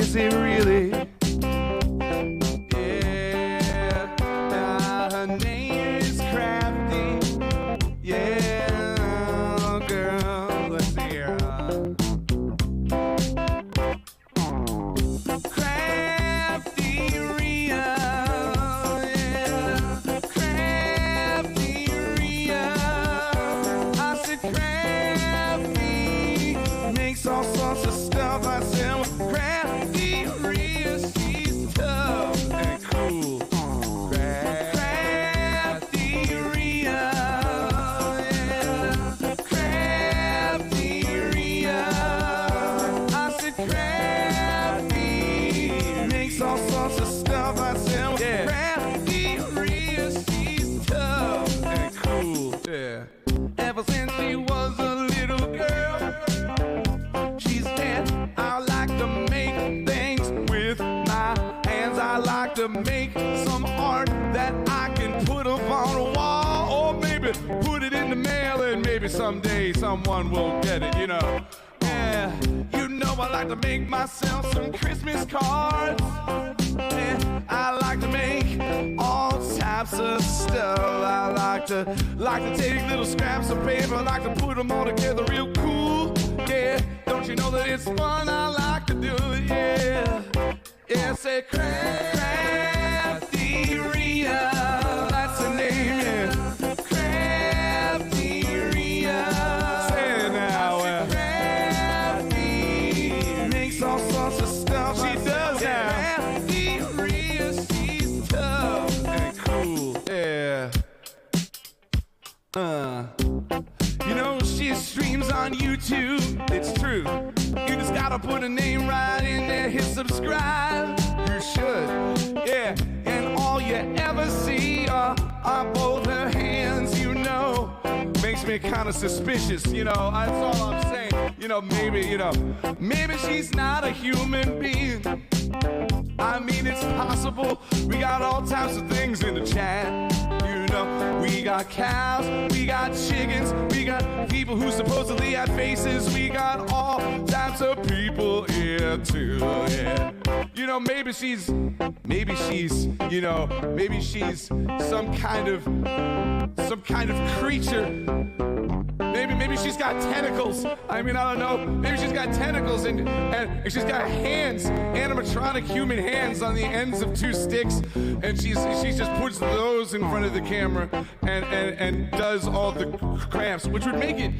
is it really? Yeah, her name is Crafty. Yeah, girl, let's see here. CraftyRia, yeah, CraftyRia. I said Crafty makes all sorts of stuff. I said, well, CraftyRia, she's tough and cool. CraftyRia, yeah, CraftyRia. I said Crafty makes all sorts of stuff. I said, well, CraftyRia, she's tough and cool. Yeah. Ever since she was a little girl, she said, I like to make things with my hands. I like to make some art that I can put up on a wall, or maybe put it in the mail, and maybe someday someone will get it, you know. Yeah, you know I like to make myself some Christmas cards. Yeah, I like to make all types of stuff. I like to take little scraps of paper, I like to put them all together real cool. Yeah, don't you know that it's fun? I like to do it, yeah. Yeah, say CraftyRia, that's the name, yeah. CraftyRia, say it now, Crafty makes all sorts of stuff. She does now. CraftyRia, she's tough and cool, yeah. You know, she streams on YouTube, it's true. You just gotta put a name right in there, hit subscribe. You should, yeah. And all you ever see are both her hands, you know. Makes me kind of suspicious, you know. That's all I'm saying. You know, maybe she's not a human being. I mean, it's possible. We got all types of things in the chat. You know, we got cows, we got chickens, we got people who supposedly have faces. We got all types of people here too. Yeah. You know, maybe she's, you know, maybe she's some kind of creature. Maybe she's got tentacles. I mean, I don't know. Maybe she's got tentacles and she's got hands, animatronic human hands on the ends of two sticks, and she just puts those in front of the camera and does all the crafts, which would make it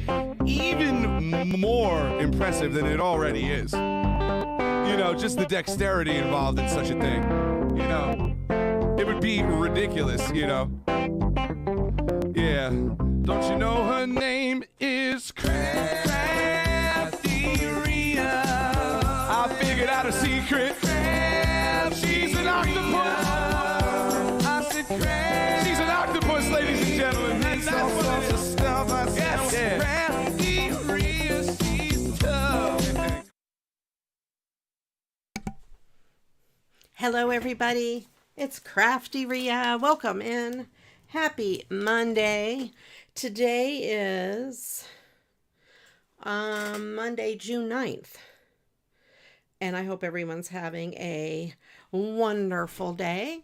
even more impressive than it already is. You know, just the dexterity involved in such a thing. You know, it would be ridiculous, you know. Yeah. Don't you know her name is CraftyRia? I figured out a secret. She's an octopus. I said she's an octopus, ladies and gentlemen. That's what it is. Stuff I said. Yes. CraftyRia, she's tough. Hello, everybody. It's CraftyRia. Welcome in. Happy Monday. Today is Monday, June 9th. And I hope everyone's having a wonderful day.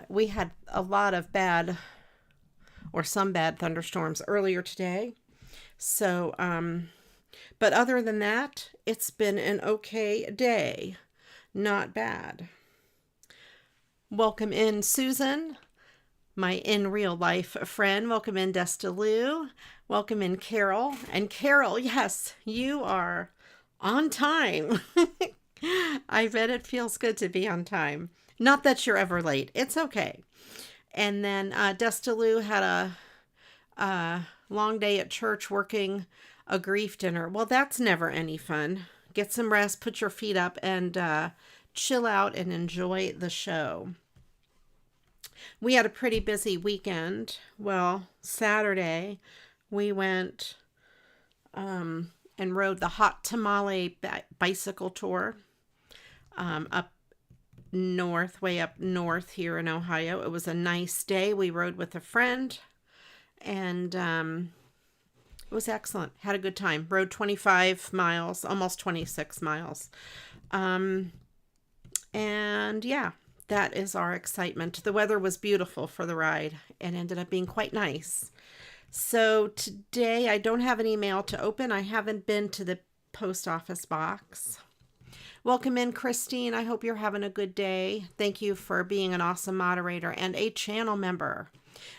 We had a lot of some bad thunderstorms earlier today. So, but other than that, it's been an okay day. Not bad. Welcome in, Susan, my in real life friend. Welcome in, Destalou. Welcome in, Carol. And Carol, yes, you are on time. I bet it feels good to be on time. Not that you're ever late. It's okay. And then Destalou had a long day at church working a grief dinner. Well, that's never any fun. Get some rest, put your feet up, and chill out and enjoy the show. We had a pretty busy weekend. Well, Saturday, we went and rode the Hot Tamale bicycle tour up north, way up north here in Ohio. It was a nice day. We rode with a friend, and It was excellent. Had a good time. Rode 25 miles, almost 26 miles. And yeah, that is our excitement. The weather was beautiful for the ride and ended up being quite nice. So today I don't have an email to open. I haven't been to the post office box. Welcome in, Christine. I hope you're having a good day. Thank you for being an awesome moderator and a channel member.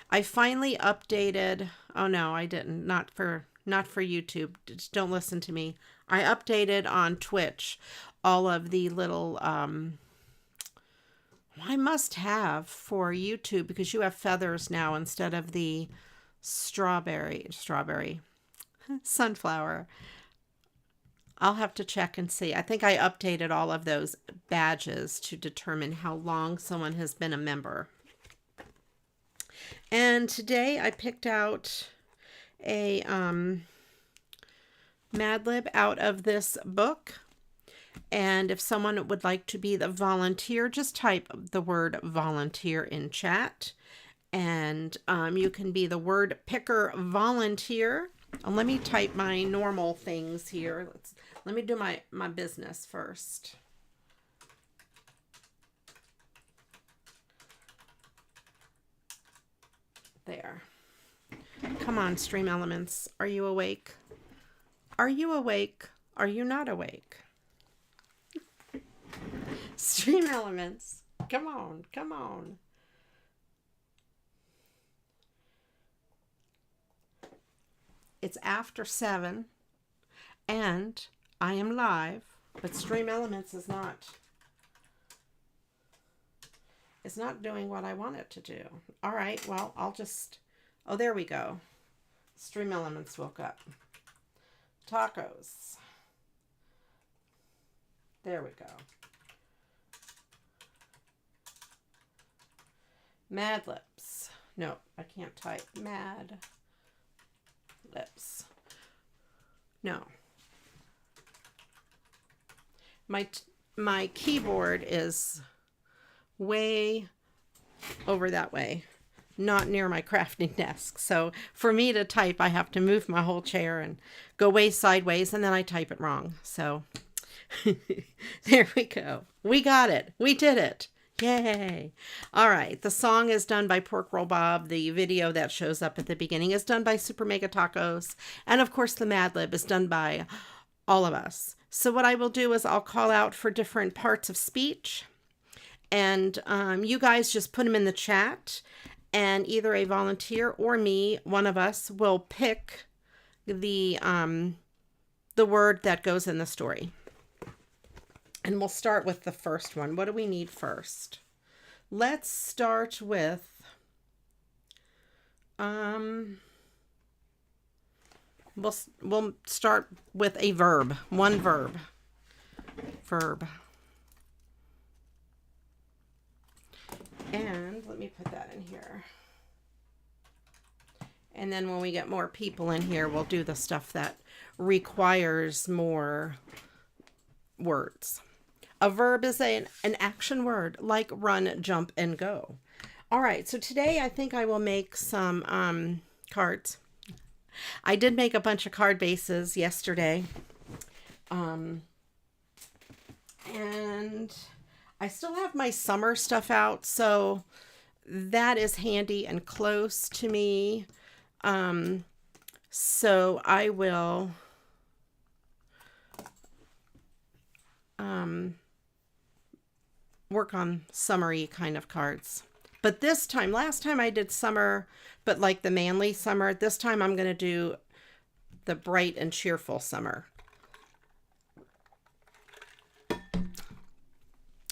I finally updated. Oh no, I didn't. Not for YouTube. Just don't listen to me. I updated on Twitch all of the little I must have for YouTube, because you have feathers now instead of the strawberry sunflower. I'll have to check and see. I think I updated all of those badges to determine how long someone has been a member. And today I picked out a Mad Lib out of this book. And if someone would like to be the volunteer, just type the word volunteer in chat. And you can be the word picker volunteer. Let me type my normal things here. Let me do my business first. There. Come on, Stream Elements. Are you awake? Are you awake? Are you not awake? Stream Elements. Come on, come on. It's after 7 and I am live, but Stream Elements is not. It's not doing what I want it to do. All right, well, I'll just. Oh, there we go. Stream Elements woke up. Tacos. There we go. Mad Lips. No, I can't type. Mad Lips. No. My keyboard is way over that way, not near my crafting desk. So for me to type, I have to move my whole chair and go way sideways, and then I type it wrong. So there we go. We got it. We did it. Yay. All right. The song is done by Pork Roll Bob. The video that shows up at the beginning is done by SuperMegaTacos. And of course, the Mad Lib is done by all of us. So what I will do is I'll call out for different parts of speech. And you guys just put them in the chat. And either a volunteer or me, one of us, will pick the word that goes in the story. And we'll start with the first one. What do we need first? Let's start with we'll start with a verb. One verb. Verb. And let me put that in here. And then when we get more people in here, we'll do the stuff that requires more words. A verb is an action word, like run, jump, and go. All right, so today I think I will make some cards. I did make a bunch of card bases yesterday. And I still have my summer stuff out, so that is handy and close to me. So I will work on summery kind of cards. But this time, last time I did summer, but like the manly summer. This time I'm going to do the bright and cheerful summer.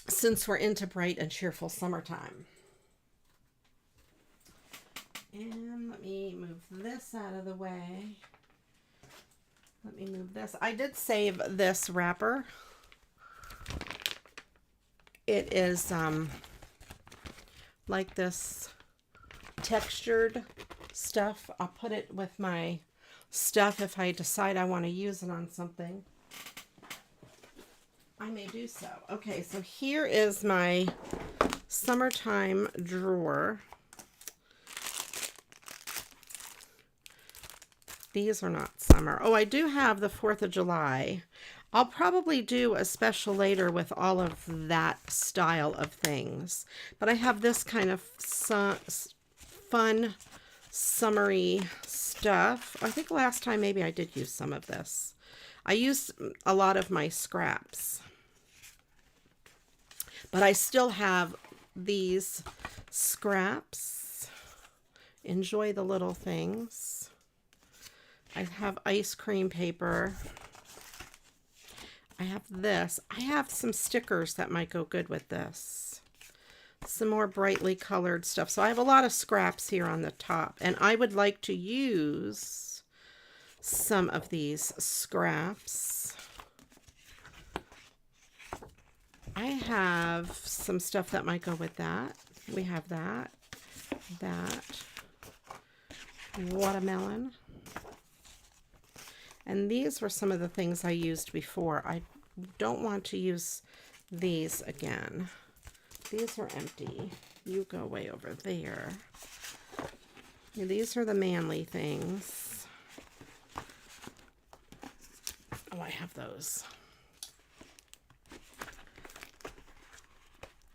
Since we're into bright and cheerful summertime. And let me move this out of the way. Let me move this. I did save this wrapper. It is like this textured stuff. I'll put it with my stuff if I decide I want to use it on something. I may do so. Okay, so here is my summertime drawer. These are not summer. Oh, I do have the 4th of July. I'll probably do a special later with all of that style of things. But I have this kind of fun, summery stuff. I think last time maybe I did use some of this. I used a lot of my scraps. But I still have these scraps. Enjoy the little things. I have ice cream paper. I have this. I have some stickers that might go good with this. Some more brightly colored stuff. So I have a lot of scraps here on the top. And I would like to use some of these scraps. I have some stuff that might go with that. We have that, watermelon. And these were some of the things I used before. I don't want to use these again. These are empty. You go way over there. These are the manly things. Oh, I have those.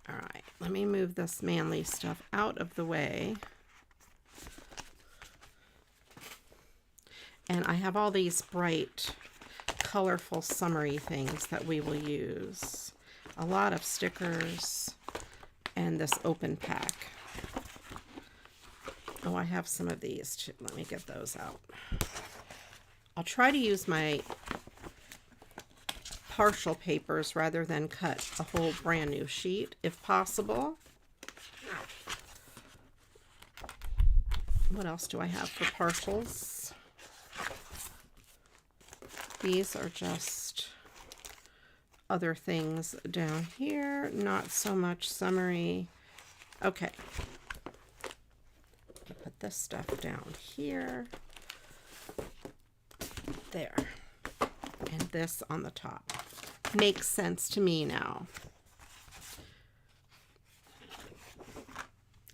All right, let me move this manly stuff out of the way. And I have all these bright, colorful, summery things that we will use. A lot of stickers and this open pack. Oh, I have some of these too. Let me get those out. I'll try to use my partial papers rather than cut a whole brand new sheet if possible. What else do I have for partials? These are just other things down here, not so much summery. Okay. Put this stuff down here. There. And this on the top. Makes sense to me now.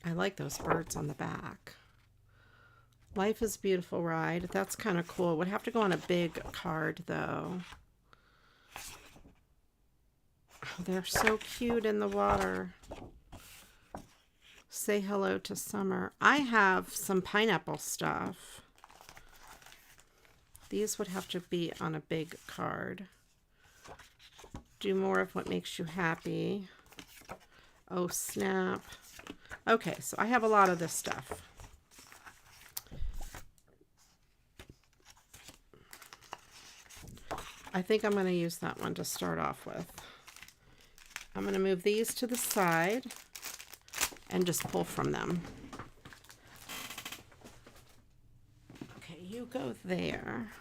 I like those birds on the back. Life is a Beautiful Ride. That's kind of cool. It would have to go on a big card, though. Oh, they're so cute in the water. Say hello to summer. I have some pineapple stuff. These would have to be on a big card. Do more of what makes you happy. Oh, snap. Okay, so I have a lot of this stuff. I think I'm going to use that one to start off with. I'm going to move these to the side and just pull from them. Okay, you go there.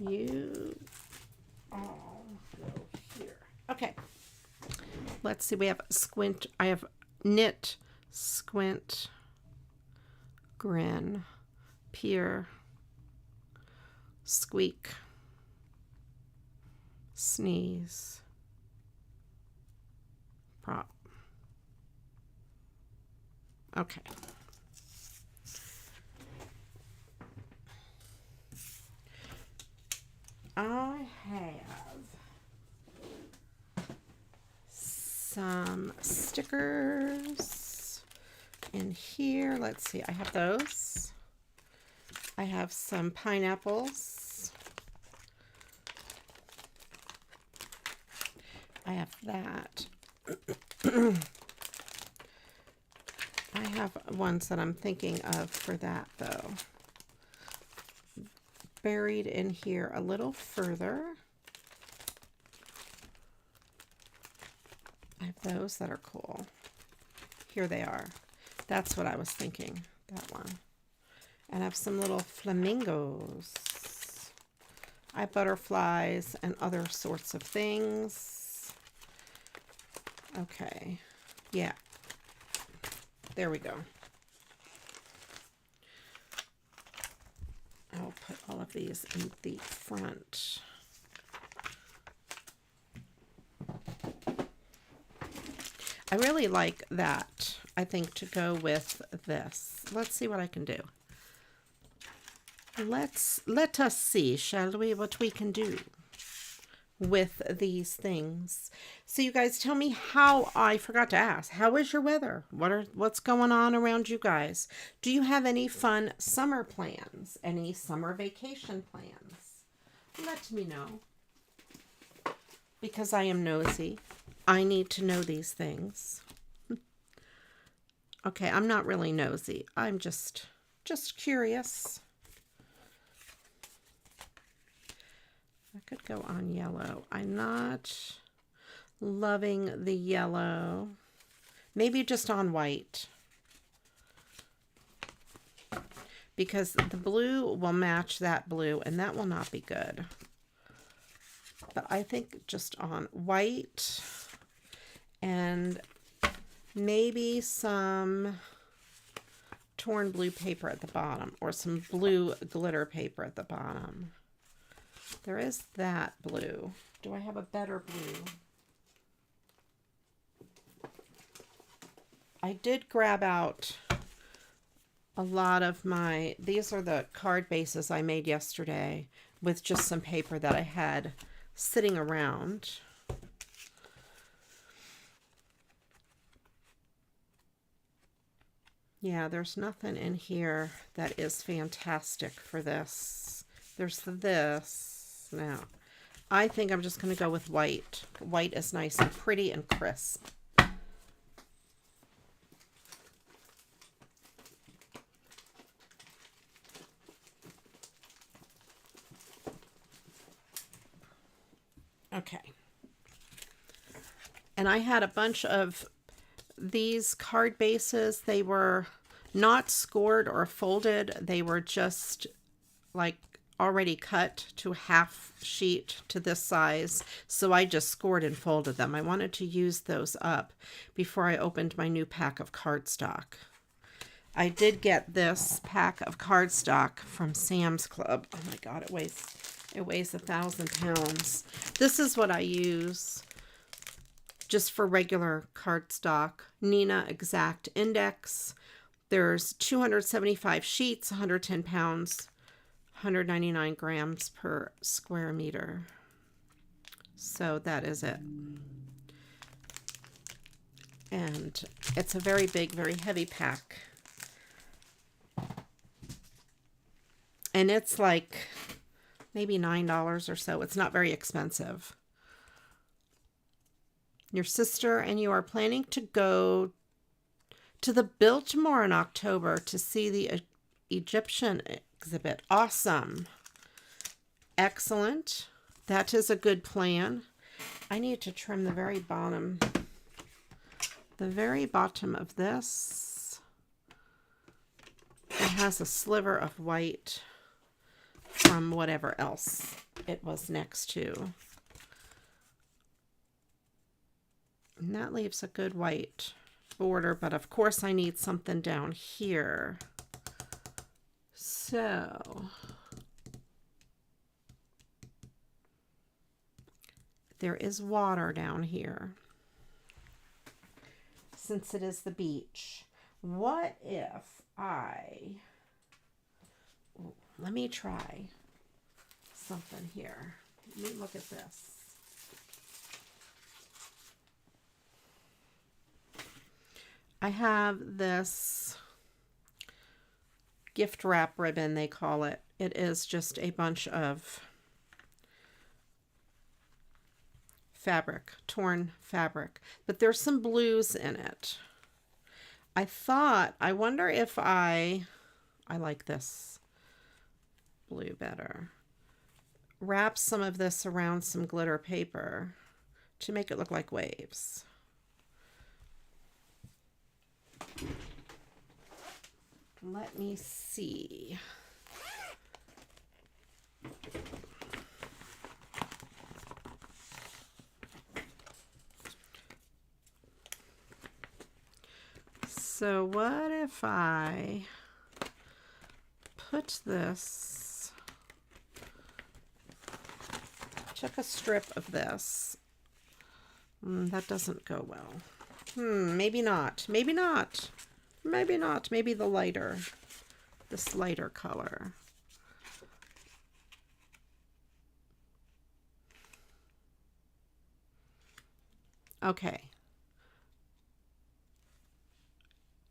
You all go here. Okay. Let's see. We have squint. I have knit, squint, grin, peer, squeak, sneeze, prop. Okay. I have some stickers in here. Let's see. I have those. I have some pineapples. I have that. I have ones that I'm thinking of for that, though. Buried in here a little further. I have those that are cool. Here they are. That's what I was thinking, that one. And I have some little flamingos. I have butterflies and other sorts of things. Okay. Yeah. There we go. I'll put all of these in the front. I really like that, I think, to go with this. Let's see what I can do. let us see, shall we, what we can do with these things. So you guys tell me how, I forgot to ask, how is your weather? What's going on around you guys? Do you have any fun summer plans? Any summer vacation plans? Let me know. Because I am nosy. I need to know these things. Okay, I'm not really nosy. I'm just curious. I could go on yellow. I'm not loving the yellow. Maybe just on white. Because the blue will match that blue, and that will not be good. But I think just on white and maybe some torn blue paper at the bottom, or some blue glitter paper at the bottom. There is that blue. Do I have a better blue? I did grab out a lot of my, these are the card bases I made yesterday with just some paper that I had sitting around. Yeah, there's nothing in here that is fantastic for this. There's this. Now, I think I'm just going to go with white. White is nice and pretty and crisp. Okay. And I had a bunch of these card bases. They were not scored or folded. They were just like already cut to half sheet to this size. So I just scored and folded them. I wanted to use those up before I opened my new pack of cardstock. I did get this pack of cardstock from Sam's Club. Oh my God, it weighs 1,000 pounds. This is what I use just for regular cardstock. Nina Exact Index. There's 275 sheets, 110 pounds, 199 grams per square meter. So that is it. And it's a very big, very heavy pack. And it's like maybe $9 or so. It's not very expensive. Your sister and you are planning to go to the Biltmore in October to see the Egyptian exhibit. Awesome. Excellent. That is a good plan. I need to trim the very bottom of this. It has a sliver of white from whatever else it was next to. And that leaves a good white border, but of course I need something down here. So there is water down here. Since it is the beach, what if let me try something here. Let me look at this. I have this gift wrap ribbon, they call it. It is just a bunch of fabric, torn fabric, but there's some blues in it. I wonder if I like this blue better. Wrap some of this around some glitter paper to make it look like waves. Let me see. So what if I put this, took a strip of this. That doesn't go well. Maybe not. Maybe not. Maybe not. Maybe the lighter, this lighter color. Okay.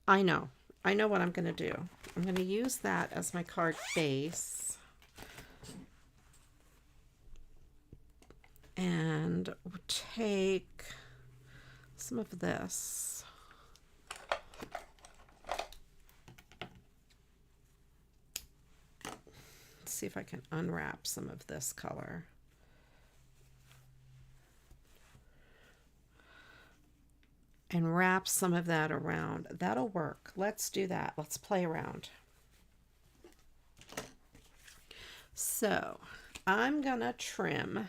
I know what I'm going to do. I'm going to use that as my card base. And take some of this. Let's see if I can unwrap some of this color. And wrap some of that around. That'll work. Let's do that. Let's play around. So I'm gonna trim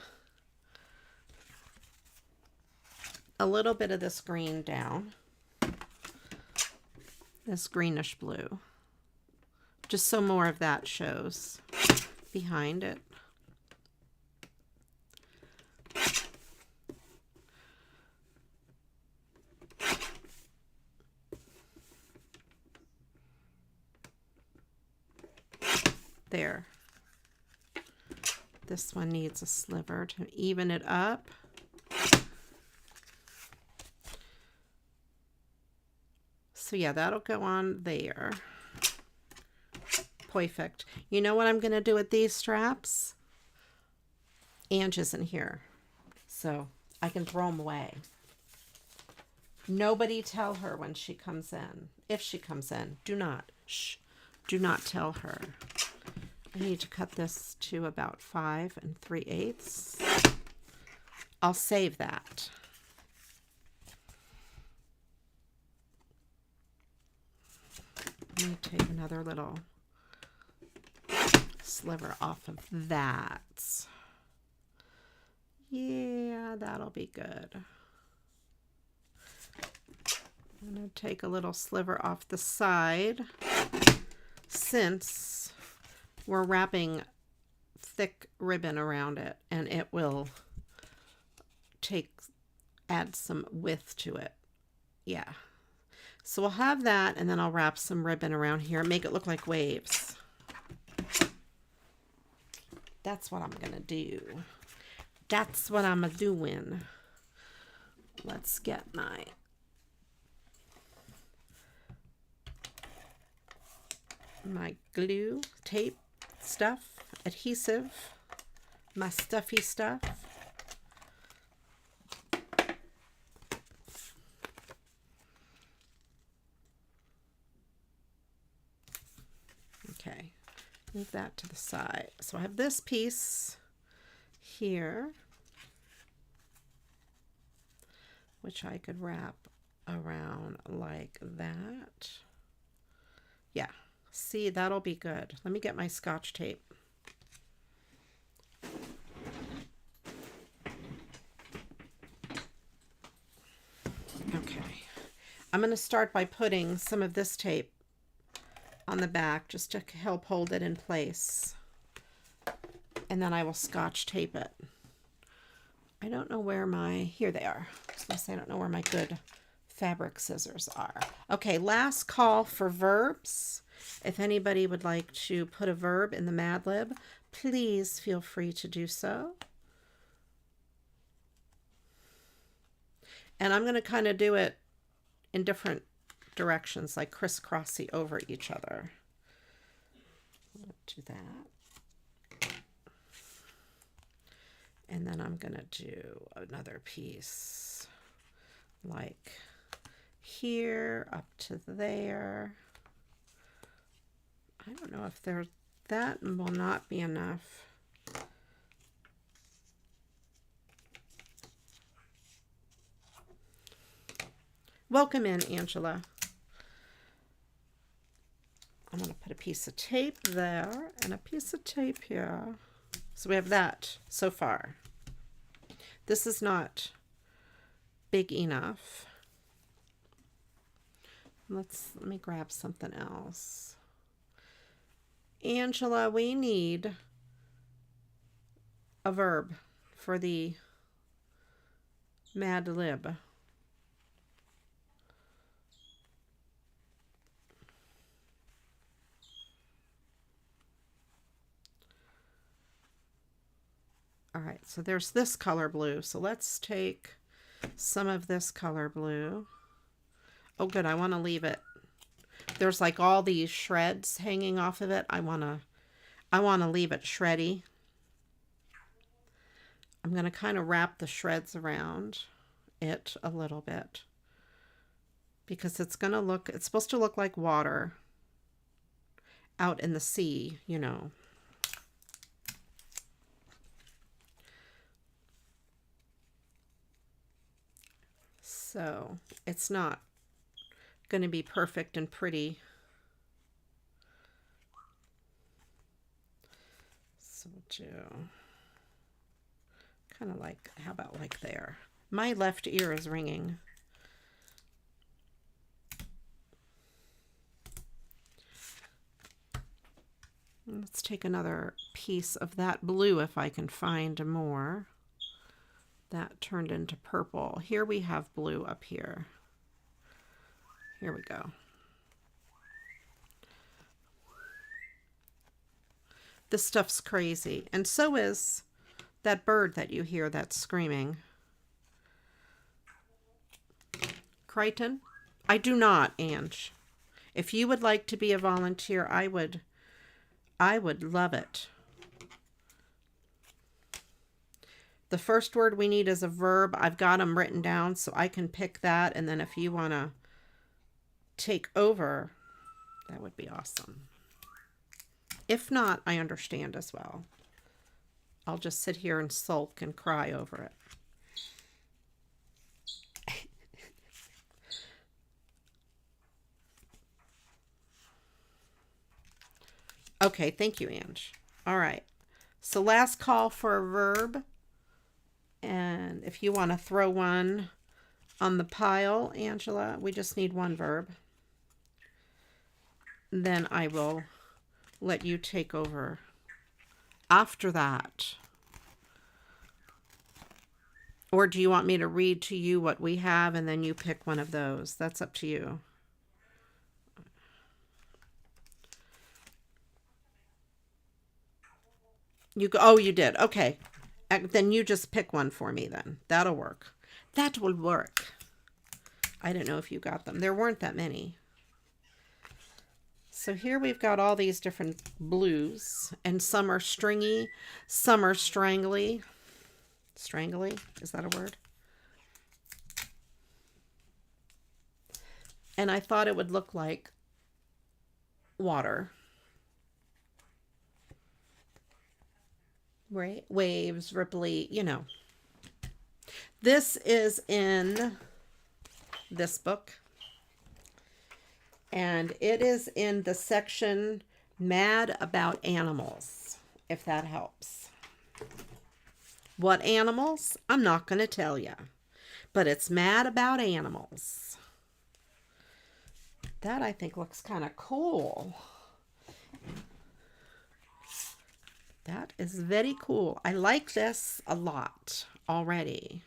a little bit of this green down, this greenish blue, just so more of that shows behind it. There. This one needs a sliver to even it up. So yeah, that'll go on there. Perfect. You know what I'm going to do with these straps? Ange isn't here, so I can throw them away. Nobody tell her when she comes in. If she comes in, do not tell her. I need to cut this to about 5 3/8. I'll save that. Let me take another little sliver off of that. Yeah, that'll be good. I'm going to take a little sliver off the side since we're wrapping thick ribbon around it, and it will add some width to it. Yeah. So we'll have that, and then I'll wrap some ribbon around here and make it look like waves. That's what I'm gonna do. That's what I'm doing. Let's get my glue, tape, stuff, adhesive, my stuffy stuff. Okay, move that to the side. So I have this piece here, which I could wrap around like that. Yeah. See, that'll be good. Let me get my Scotch tape. Okay. I'm going to start by putting some of this tape on the back just to help hold it in place. And then I will Scotch tape it. I don't know where here they are. I don't know where my good fabric scissors are. Okay, last call for verbs. If anybody would like to put a verb in the Mad Lib, please feel free to do so. And I'm going to kind of do it in different directions, like crisscrossy over each other. Do that. And then I'm going to do another piece like here up to there. I don't know if that will not be enough. Welcome in, Angela. I'm going to put a piece of tape there and a piece of tape here. So we have that so far. This is not big enough. Let me grab something else. Angela, we need a verb for the Mad Lib. All right, so there's this color blue. So let's take some of this color blue. Oh, good. I want to leave it. There's like all these shreds hanging off of it. I want to leave it shreddy. I'm going to kind of wrap the shreds around it a little bit because it's supposed to look like water out in the sea, you know. So it's not going to be perfect and pretty. So do kind of like, how about like there? My left ear is ringing. Let's take another piece of that blue if I can find more. That turned into purple. Here we have blue up here. Here we go. This stuff's crazy. And so is that bird that you hear that's screaming. Crichton? I do not, Ange. If you would like to be a volunteer, I would love it. The first word we need is a verb. I've got them written down so I can pick that. And then if you want to take over, that would be awesome. If not, I understand as well. I'll just sit here and sulk and cry over it. Okay, thank you, Ange. All right. So last call for a verb. And if you want to throw one on the pile, Angela, we just need one verb. Then I will let you take over after that. Or do you want me to read to you what we have and then you pick one of those? That's up to you. Oh, you did. Okay. Then you just pick one for me then. That'll work. That will work. I don't know if you got them. There weren't that many. So here we've got all these different blues, and some are stringy, some are strangly. Strangly? Is that a word? And I thought it would look like water. Right? Waves, ripply, you know. This is in this book. And it is in the section Mad About Animals, if that helps. What animals? I'm not going to tell you. But it's Mad About Animals. That I think looks kind of cool. That is very cool. I like this a lot already.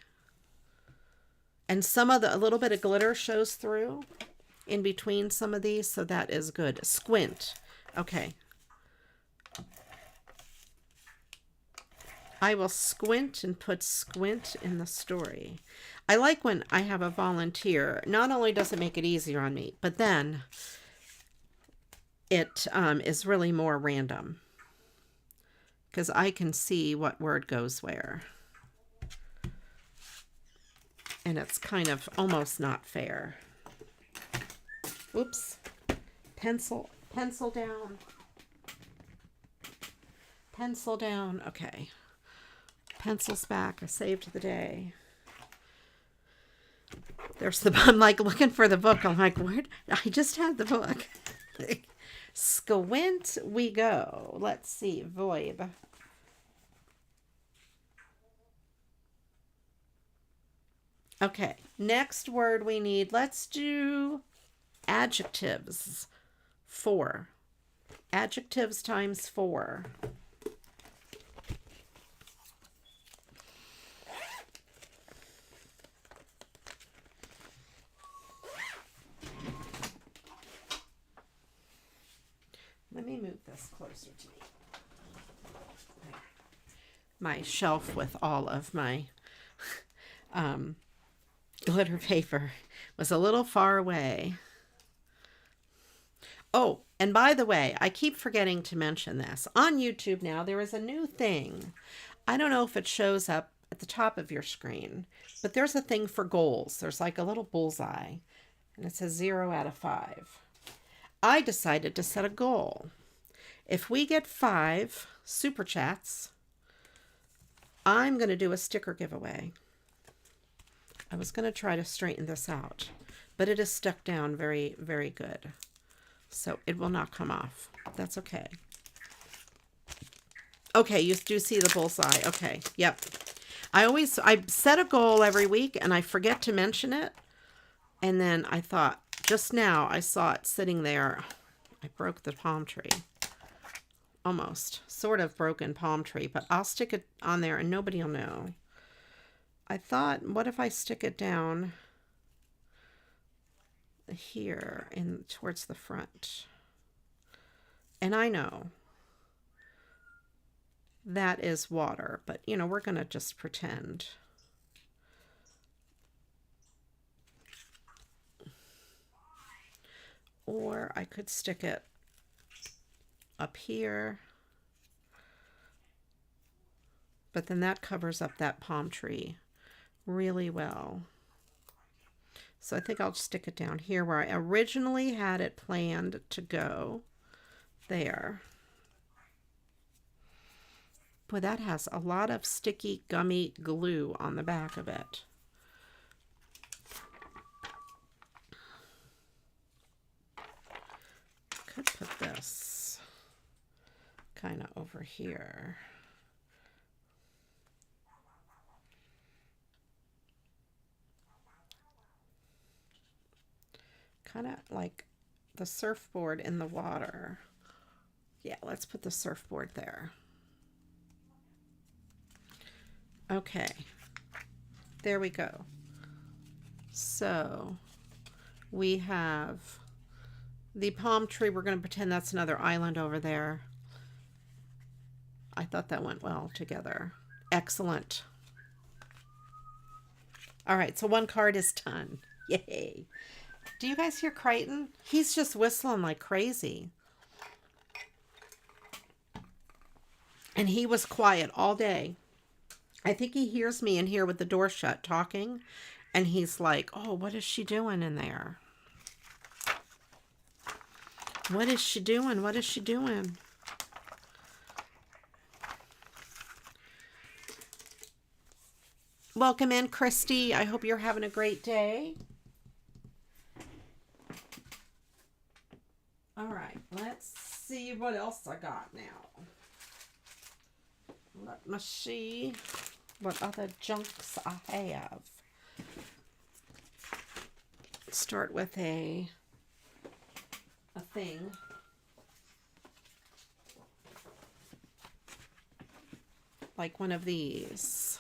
And a little bit of glitter shows through in between some of these, so that is good. Squint. Okay. I will squint and put squint in the story. I like when I have a volunteer. Not only does it make it easier on me, but then it is really more random. Because I can see what word goes where. And it's kind of almost not fair. Oops. Pencil down. Pencil down. Okay. Pencils back. I saved the day. I'm like looking for the book. I'm like, where? I just had the book. Squint we go. Let's see. VoIB. Okay. Next word we need. Let's do adjectives. 4. Adjectives times 4. Let me move this closer to me. My shelf with all of my glitter paper was a little far away. Oh, and by the way, I keep forgetting to mention this. On YouTube now, there is a new thing. I don't know if it shows up at the top of your screen, but there's a thing for goals. There's like a little bullseye, and it says 0 out of 5. I decided to set a goal. If we get 5 super chats, I'm going to do a sticker giveaway. I was going to try to straighten this out, but it is stuck down very, very good. So it will not come off. That's okay. Okay, you do see the bullseye. Okay, yep. I set a goal every week and I forget to mention it. And then I thought, just now I saw it sitting there. I broke the palm tree. Almost. Sort of broken palm tree, but I'll stick it on there and nobody will know. I thought, what if I stick it down here in towards the front? And I know that is water, but you know, we're going to just pretend. Or I could stick it up here, but then that covers up that palm tree really well. So I think I'll stick it down here where I originally had it planned to go. There. Boy, that has a lot of sticky, gummy glue on the back of it. Could put this kind of over here. Kind of like the surfboard in the water. Yeah, let's put the surfboard there. Okay, there we go. So we have the palm tree. We're going to pretend that's another island over there. I thought that went well together. Excellent. All right, so one card is done. Yay. Do you guys hear Crichton? He's just whistling like crazy. And he was quiet all day. I think he hears me in here with the door shut talking. And he's like, oh, what is she doing in there? What is she doing? What is she doing? Welcome in, Christy. I hope you're having a great day. All right, let's see what else I got now. Let me see what other junks I have. Start with a thing. Like one of these.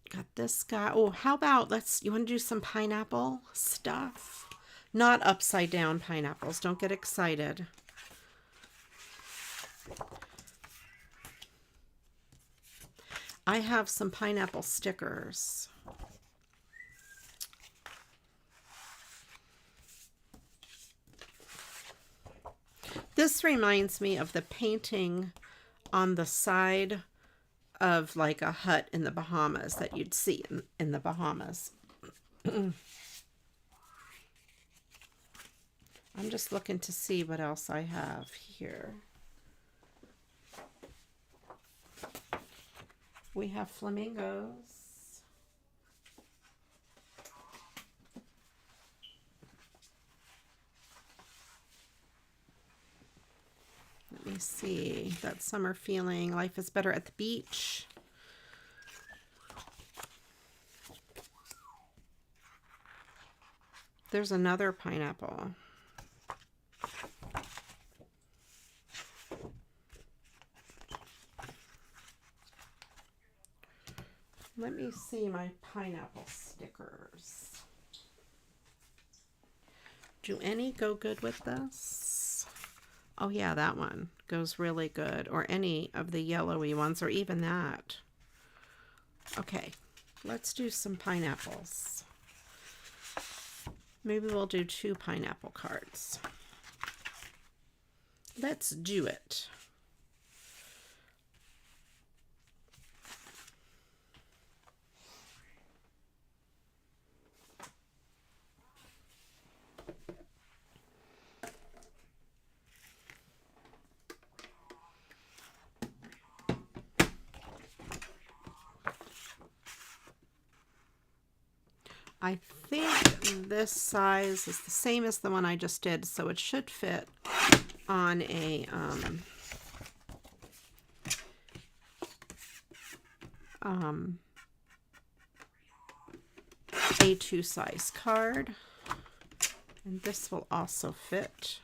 Got this guy. Oh, how about you want to do some pineapple stuff? Not upside down pineapples. Don't get excited. I have some pineapple stickers. This reminds me of the painting on the side of like a hut in the Bahamas that you'd see in the Bahamas. I'm just looking to see what else I have here. We have flamingos. Let me see. That summer feeling. Life is better at the beach. There's another pineapple. Let me see my pineapple stickers. Do any go good with this? Oh yeah, that one goes really good. Or any of the yellowy ones, or even that. Okay, let's do some pineapples. Maybe we'll do 2 pineapple cards. Let's do it. I think this size is the same as the one I just did, so it should fit on a A2 size card, and this will also fit.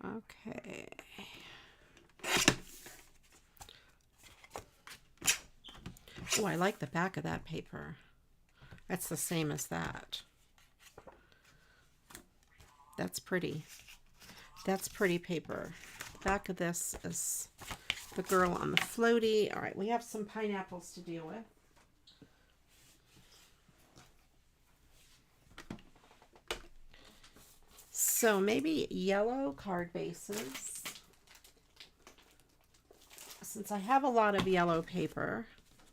Okay. Oh, I like the back of that paper. That's the same as that. That's pretty. That's pretty paper. Back of this is the girl on the floaty. All right, we have some pineapples to deal with. So maybe yellow card bases. Since I have a lot of yellow paper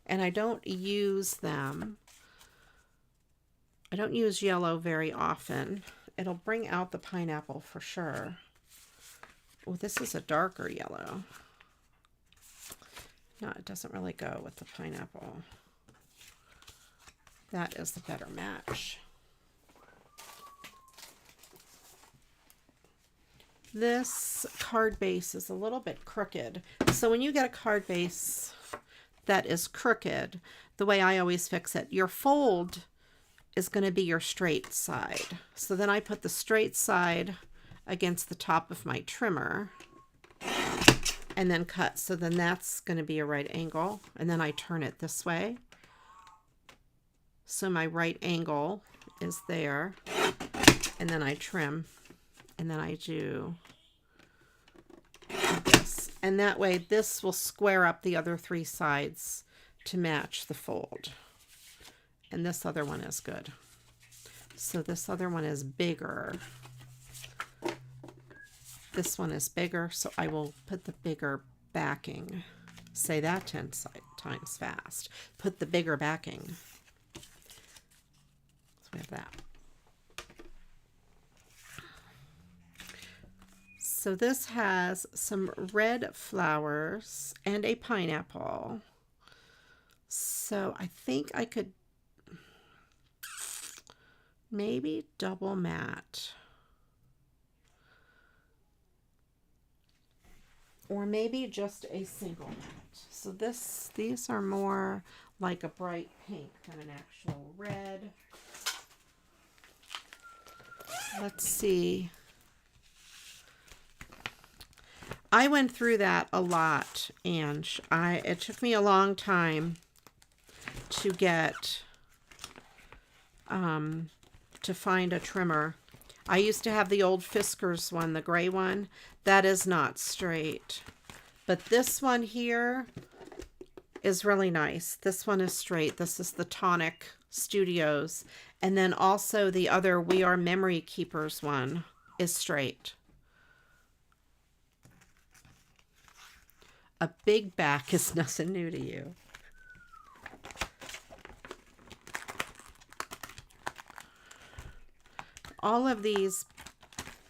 and I don't use them, I don't use yellow very often. It'll bring out the pineapple for sure. Oh, this is a darker yellow. No, it doesn't really go with the pineapple. That is the better match. This card base is a little bit crooked. So when you get a card base that is crooked, the way I always fix it, your fold is going to be your straight side. So then I put the straight side against the top of my trimmer and then cut. So then that's going to be a right angle. And then I turn it this way. So my right angle is there. And then I trim. And then I do this. And that way this will square up the other 3 sides to match the fold. And this other one is good. So this other one is bigger. This one is bigger, so I will put the bigger backing. Say that 10 times fast. Put the bigger backing. So we have that. So this has some red flowers and a pineapple. So I think I could maybe double matte. Or maybe just a single matte. So these are more like a bright pink than an actual red. Let's see. I went through that a lot, and it took me a long time to get to find a trimmer. I used to have the old Fiskars one, the gray one. That is not straight. But this one here is really nice. This one is straight. This is the Tonic Studios. And then also the other We Are Memory Keepers one is straight. A big back is nothing new to you. All of these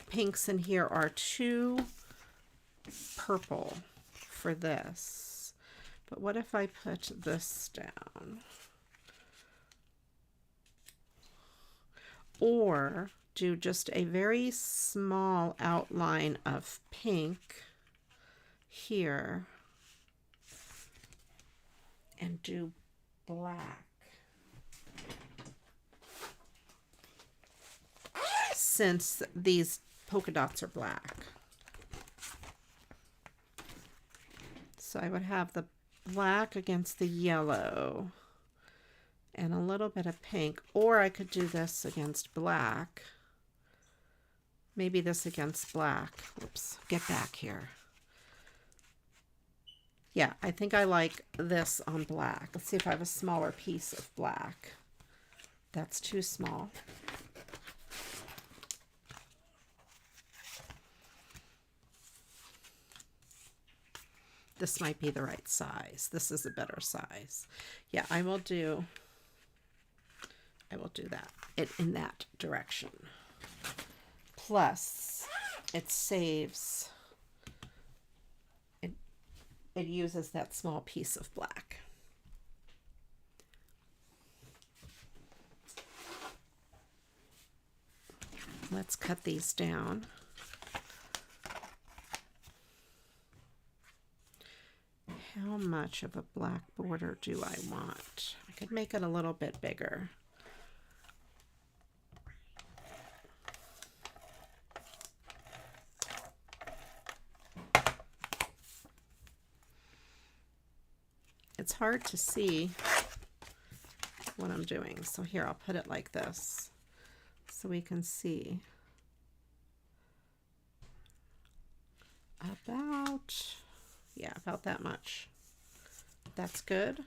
pinks in here are too purple for this. But what if I put this down? Or do just a very small outline of pink here and do black. Since these polka dots are black. So I would have the black against the yellow and a little bit of pink, or I could do this against black. Maybe this against black. Oops, get back here. Yeah, I think I like this on black. Let's see if I have a smaller piece of black. That's too small. This might be the right size. This is a better size. Yeah, I will do that in that direction. Plus, it saves, it uses that small piece of black. Let's cut these down. How much of a black border do I want? I could make it a little bit bigger. It's hard to see what I'm doing. So here, I'll put it like this so we can see. About that much. That's good.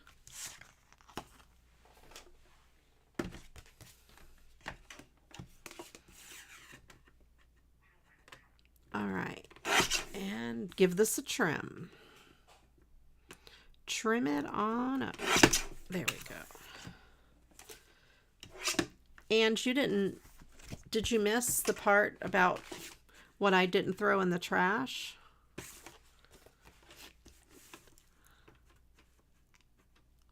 All right, and give this a trim. Trim it on up. There we go. And did you miss the part about what I didn't throw in the trash?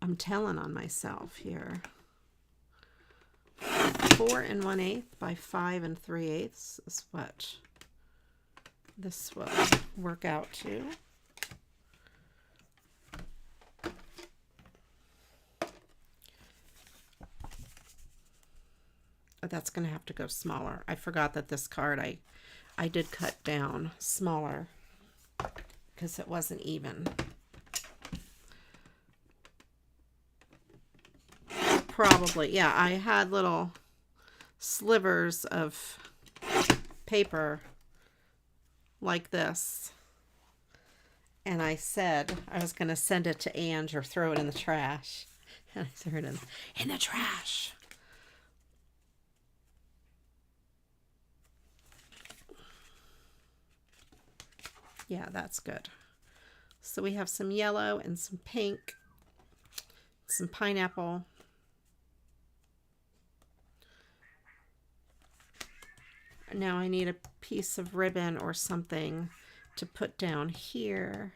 I'm telling on myself here. 4 1/8 by 5 3/8 is what this will work out to. That's going to have to go smaller. I forgot that this card I did cut down smaller because it wasn't even. Probably, yeah, I had little slivers of paper like this. And I said I was going to send it to Ange or throw it in the trash. And I threw it in the trash. Yeah, that's good. So we have some yellow and some pink, some pineapple. Now I need a piece of ribbon or something to put down here.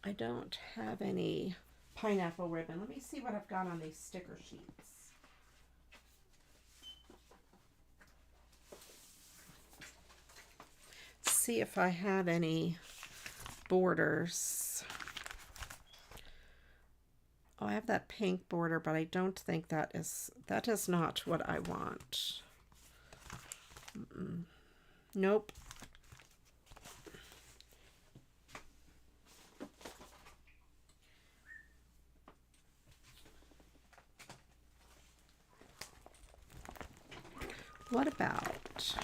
I don't have any pineapple ribbon. Let me see what I've got on these sticker sheets. See if I have any borders. Oh, I have that pink border, but I don't think that is not what I want. Nope. What about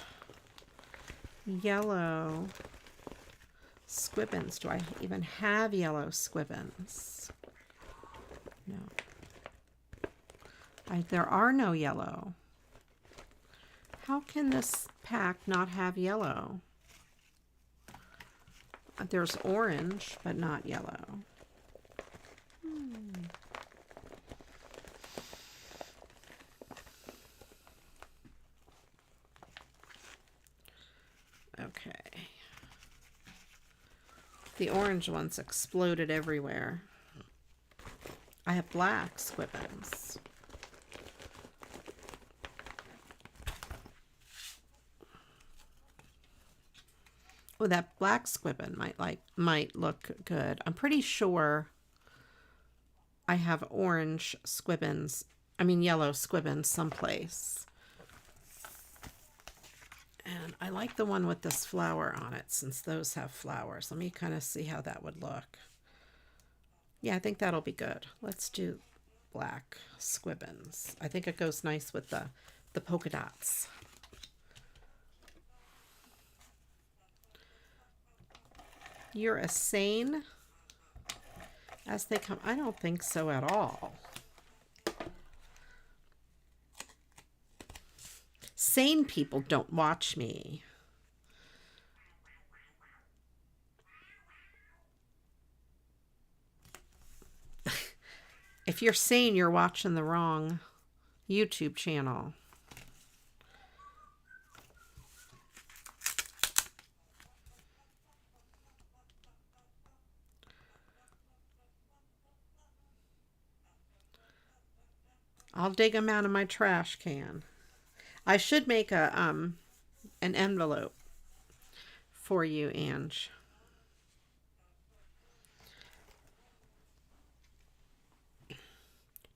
yellow squibbons? Do I even have yellow squibbons? No. There are no yellow. How can this pack not have yellow? There's orange, but not yellow. Okay. The orange ones exploded everywhere. I have black squibbons. Oh, that black squibbon might look good. I'm pretty sure I have orange squibbons. I mean yellow squibbons someplace. And I like the one with this flower on it since those have flowers. Let me kind of see how that would look. Yeah, I think that'll be good. Let's do black squibbins. I think it goes nice with the polka dots. You're as sane as they come. I don't think so at all. Sane people don't watch me. If you're sane, you're watching the wrong YouTube channel. I'll dig them out of my trash can. I should make a an envelope for you, Ange.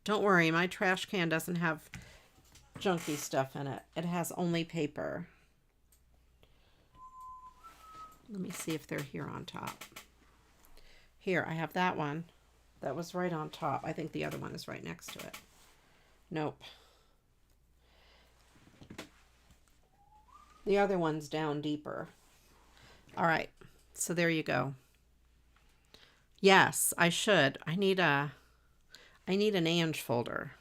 Don't worry, my trash can doesn't have junky stuff in it. It has only paper. Let me see if they're here on top. Here, I have that one. That was right on top. I think the other one is right next to it. Nope. The other one's down deeper. All right, so there you go. Yes, I should. I need an Ange folder.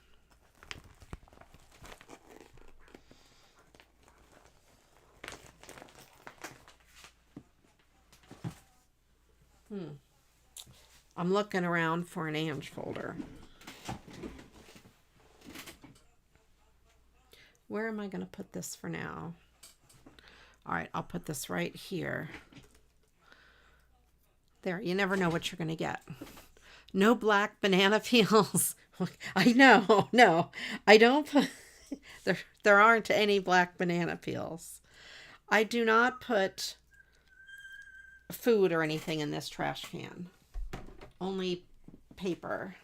I'm looking around for an Ange folder. Where am I going to put this for now? All right, I'll put this right here. There, you never know what you're going to get. No black banana peels. I know, no, I don't put, there aren't any black banana peels. I do not put food or anything in this trash can. Only paper.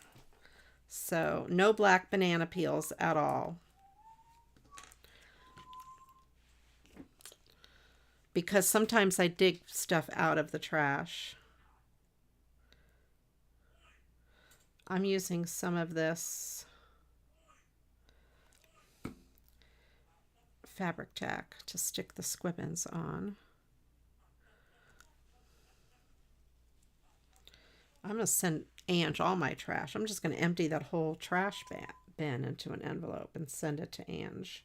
So no black banana peels at all. Because sometimes I dig stuff out of the trash. I'm using some of this fabric tack to stick the squibbins on. I'm going to send Ange all my trash. I'm just going to empty that whole trash bin into an envelope and send it to Ange.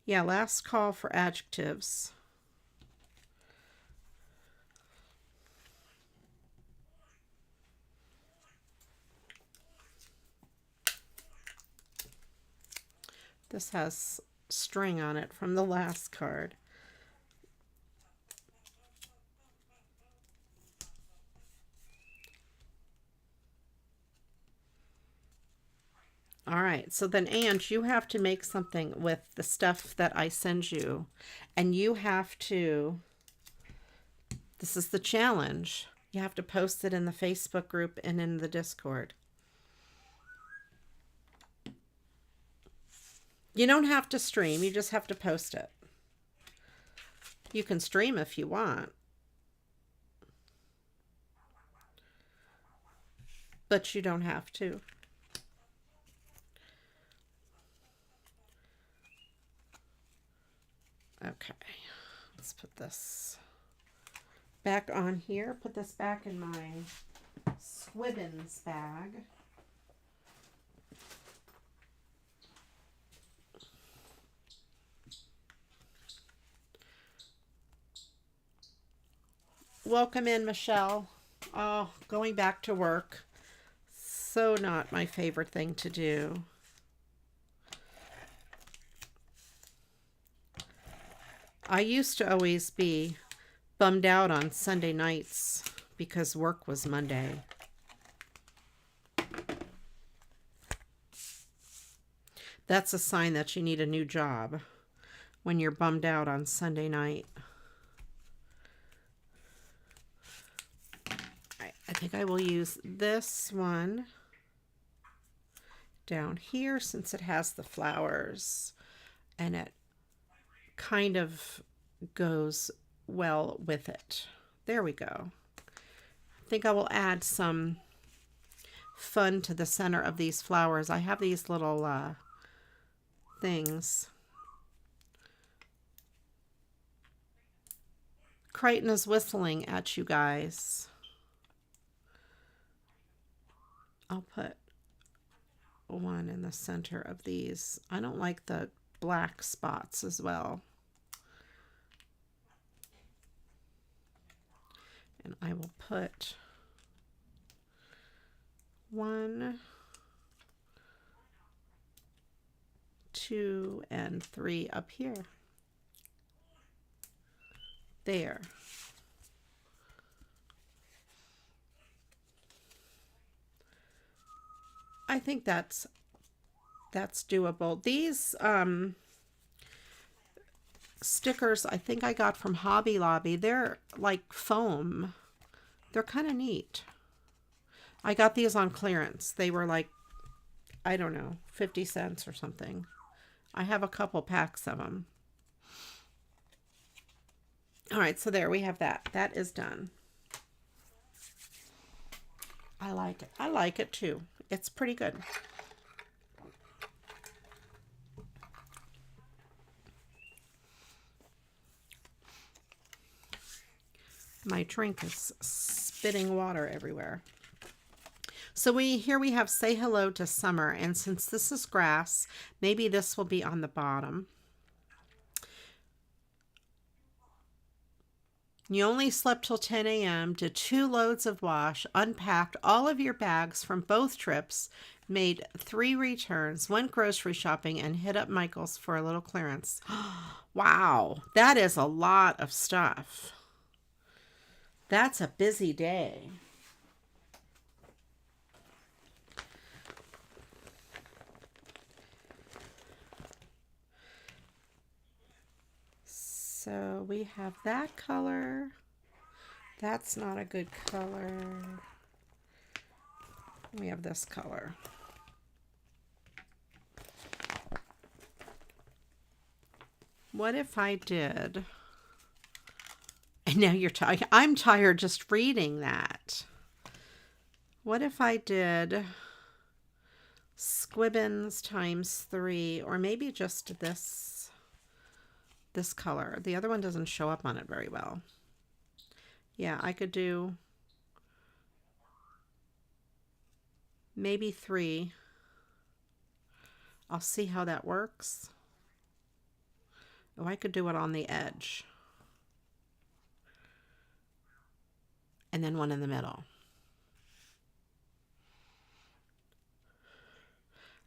Yeah, last call for adjectives. This has string on it from the last card. All right, so then Ange, you have to make something with the stuff that I send you. And you have to, this is the challenge. You have to post it in the Facebook group and in the Discord. You don't have to stream, you just have to post it. You can stream if you want. But you don't have to. Okay, let's put this back on here. Put this back in my squibbins bag. Welcome in, Michelle. Oh, going back to work. So not my favorite thing to do. I used to always be bummed out on Sunday nights because work was Monday. That's a sign that you need a new job when you're bummed out on Sunday night. I think I will use this one down here since it has the flowers and it kind of goes well with it. There we go. I think I will add some fun to the center of these flowers. I have these little things. Crichton is whistling at you guys. I'll put one in the center of these. I don't like the black spots as well. And I will put 1, 2, and 3 up here. There. I think that's doable. These stickers I think I got from Hobby Lobby. They're like foam. They're kind of neat. I got these on clearance. They were like, I don't know, 50 cents or something. I have a couple packs of them. All right, so there we have that. That is done. I like it. I like it too. It's pretty good. My drink is spitting water everywhere. So here we have Say Hello to Summer, and since this is grass, maybe this will be on the bottom. You only slept till 10 a.m., did 2 loads of wash, unpacked all of your bags from both trips, made 3 returns, went grocery shopping, and hit up Michael's for a little clearance. Wow, that is a lot of stuff. That's a busy day. So we have that color. That's not a good color. We have this color. What if I did... And now you're tired. I'm tired just reading that. What if I did Squibbins times 3, or maybe just this color. The other one doesn't show up on it very well. Yeah, I could do maybe 3. I'll see how that works. Oh, I could do it on the edge. And then one in the middle.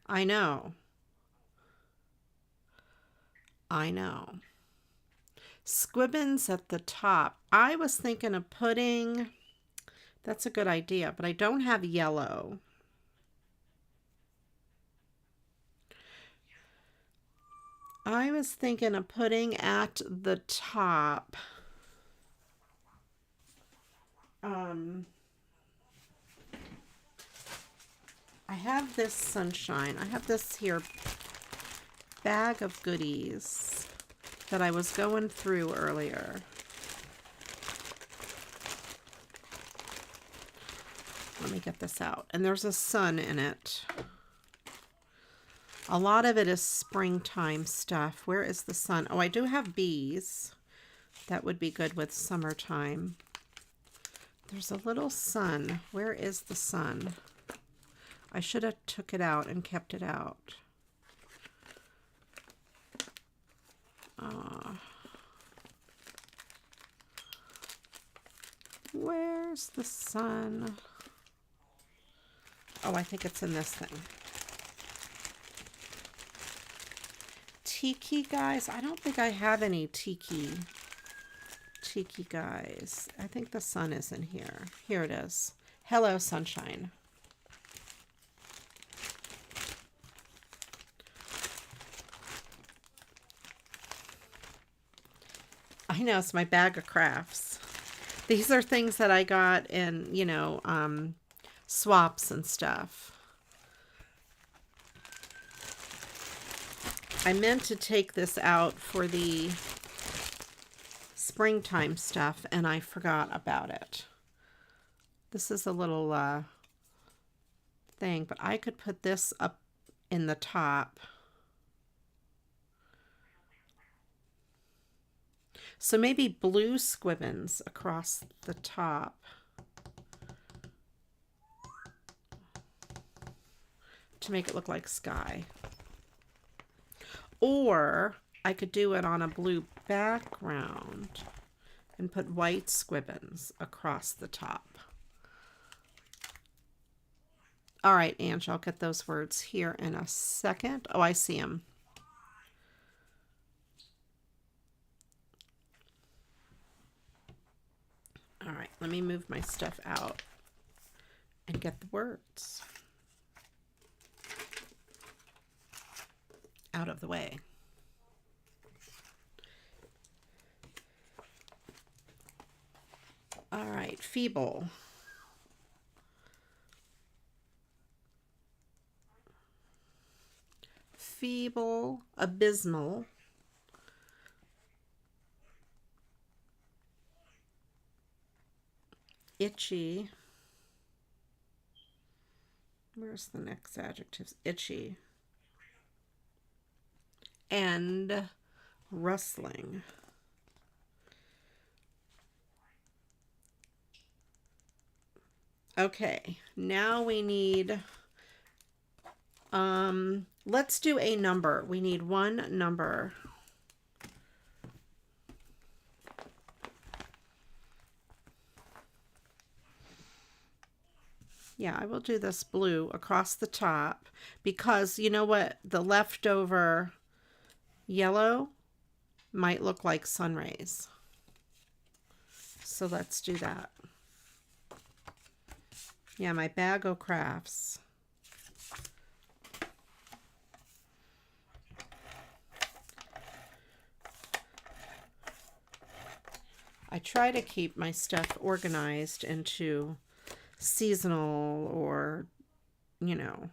I know. I know. Squibbins at the top. I was thinking of putting, that's a good idea, but I don't have yellow. I was thinking of putting at the top, I have this sunshine. I have this here bag of goodies that I was going through earlier. Let me get this out. And there's a sun in it. A lot of it is springtime stuff. Where is the sun? Oh, I do have bees. That would be good with summertime. There's a little sun. Where is the sun? I should have took it out and kept it out. Where's the sun? Oh, I think it's in this thing. Tiki guys. I don't think I have any tiki guys. I think the sun is in here. Here it is. Hello, sunshine. I know, it's my bag of crafts. These are things that I got in, you know, swaps and stuff. I meant to take this out for the springtime stuff and I forgot about it. This is a little thing, but I could put this up in the top. So maybe blue squibbins across the top. To make it look like sky. Or I could do it on a blue background and put white squibbins across the top. All right, Ange, I'll get those words here in a second. Oh, I see them. All right, let me move my stuff out and get the words out of the way. All right, feeble. Feeble, abysmal. Itchy. Where's the next adjectives? Itchy. And rustling. Okay, now we need, let's do a number. We need one number. Yeah, I will do this blue across the top because you know what? The leftover yellow might look like sun rays. So let's do that. Yeah, my bag o' crafts. I try to keep my stuff organized into seasonal or, you know,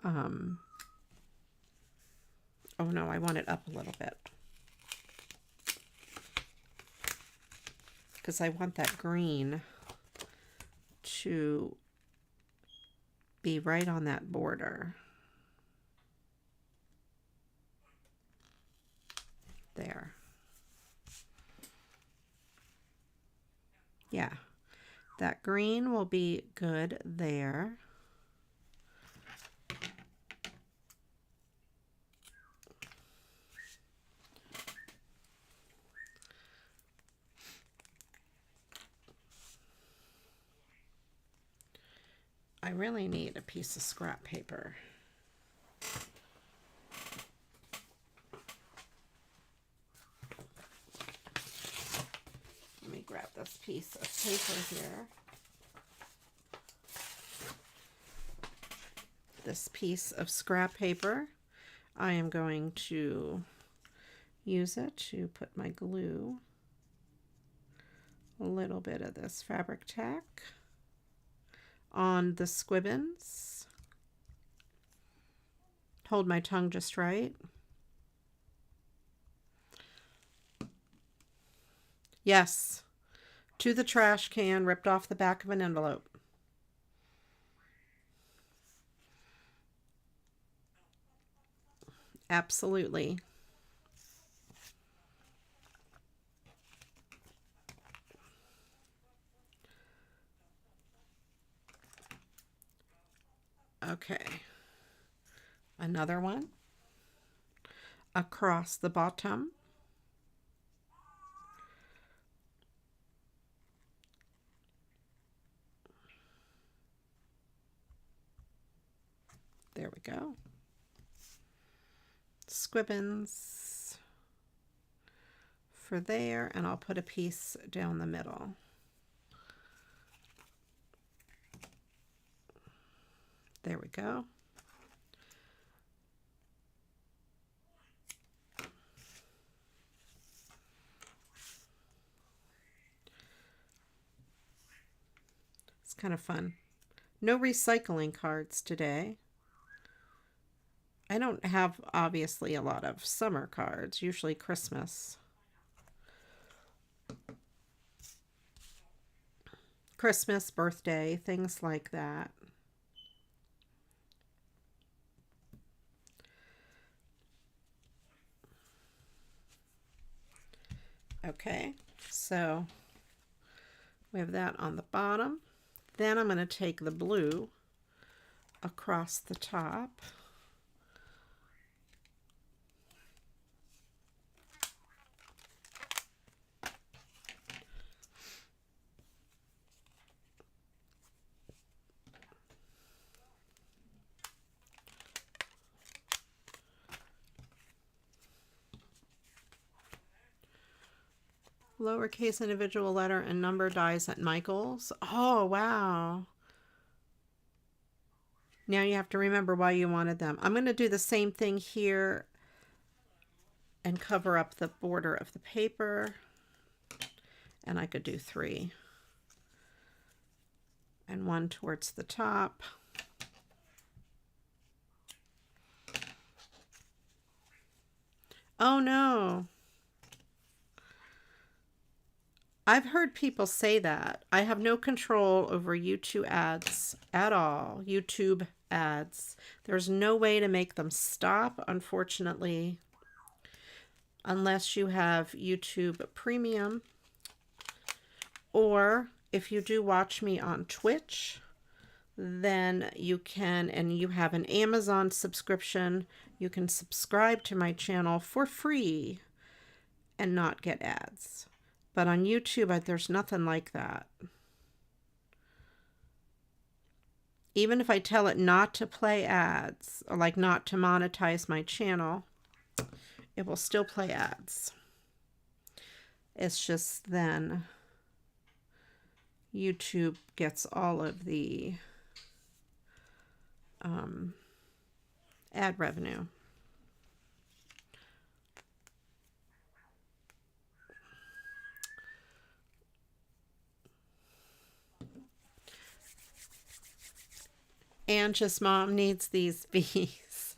oh no, I want it up a little bit. Because I want that green to be right on that border. There. Yeah, that green will be good there. I really need a piece of scrap paper. Let me grab this piece of paper here. This piece of scrap paper, I am going to use it to put my glue. A little bit of this fabric tack on the squibbins. Hold my tongue just right. Yes, to the trash can, ripped off the back of an envelope. Absolutely. Okay. Another one across the bottom. There we go. Squibbins for there, and I'll put a piece down the middle. There we go. It's kind of fun. No recycling cards today. I don't have, obviously, a lot of summer cards, usually Christmas. Christmas, birthday, things like that. Okay, so we have that on the bottom. Then I'm going to take the blue across the top. Lowercase individual letter and number dies at Michael's. Oh, wow. Now you have to remember why you wanted them. I'm going to do the same thing here and cover up the border of the paper. And I could do 3. And 1 towards the top. Oh no. I've heard people say that. I have no control over YouTube ads at all. YouTube ads. There's no way to make them stop, unfortunately, unless you have YouTube Premium. Or if you do watch me on Twitch, then you can, and you have an Amazon subscription, you can subscribe to my channel for free and not get ads. But on YouTube, there's nothing like that. Even if I tell it not to play ads, or like not to monetize my channel, it will still play ads. It's just then YouTube gets all of the ad revenue. Angie's mom needs these bees.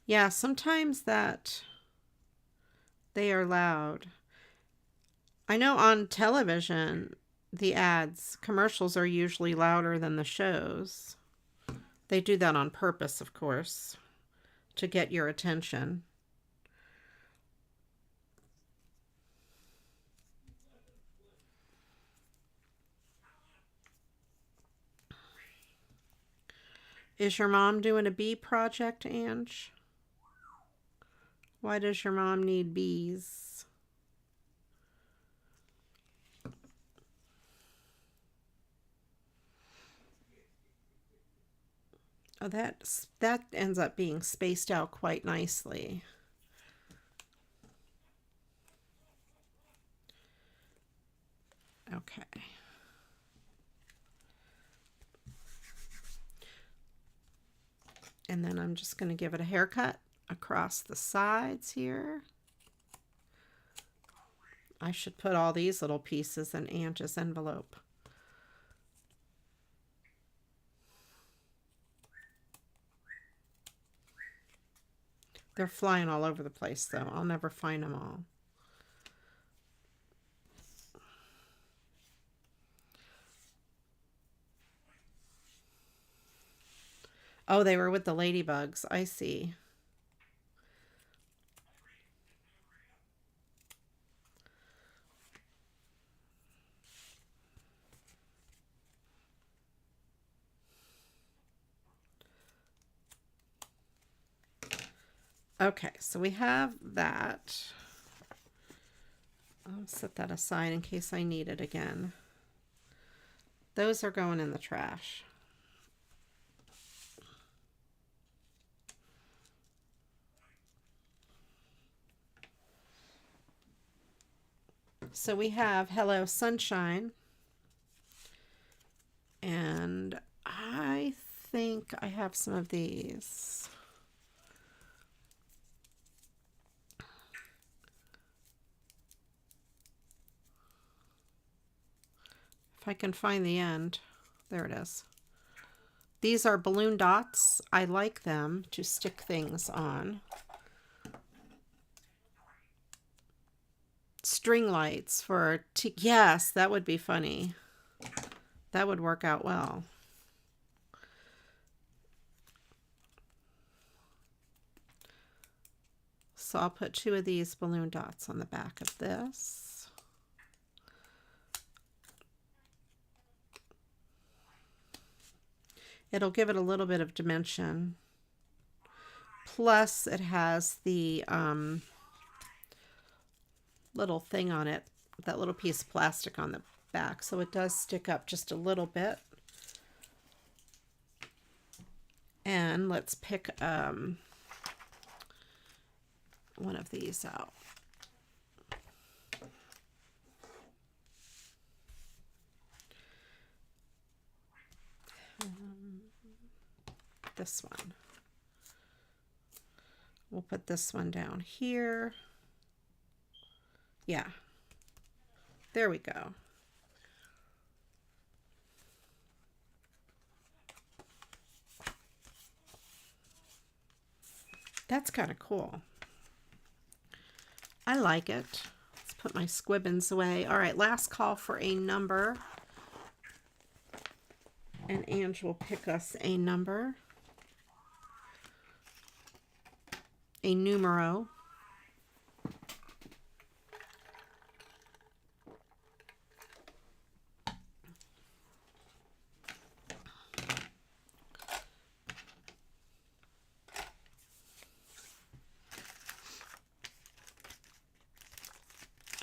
Yeah, sometimes that they are loud. I know on television, the ads, commercials are usually louder than the shows. They do that on purpose, of course, to get your attention. Is your mom doing a bee project, Ange? Why does your mom need bees? Oh, that ends up being spaced out quite nicely. Okay. And then I'm just going to give it a haircut across the sides here. I should put all these little pieces in Angie's envelope. They're flying all over the place, though. I'll never find them all. Oh, they were with the ladybugs. I see. Okay, so we have that. I'll set that aside in case I need it again. Those are going in the trash. So we have Hello Sunshine. And I think I have some of these. If I can find the end. There it is. These are balloon dots. I like them to stick things on. String lights for yes, that would be funny. That would work out well. So I'll put 2 of these balloon dots on the back of this. It'll give it a little bit of dimension. Plus it has the little thing on it, that little piece of plastic on the back, so it does stick up just a little bit. And let's pick one of these out. This one. We'll put this one down here. Yeah. There we go. That's kind of cool. I like it. Let's put my squibbins away. All right, last call for a number. And Ange will pick us a number. A numero.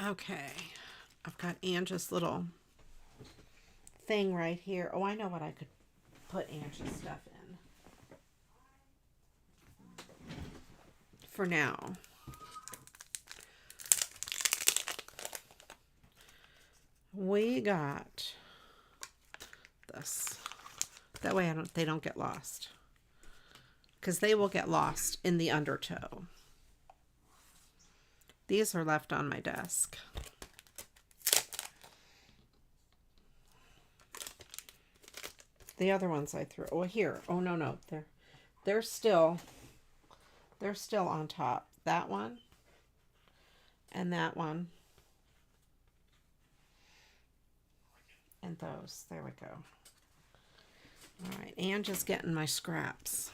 Okay, I've got Ange's little thing right here. Oh, I know what I could put Ange's stuff in. For now. We got this. That way they don't get lost. Because they will get lost in the undertow. These are left on my desk. The other ones I threw. Oh, here. Oh, no. They're still on top. That one and that one. And those. There we go. All right. Ange is getting my scraps.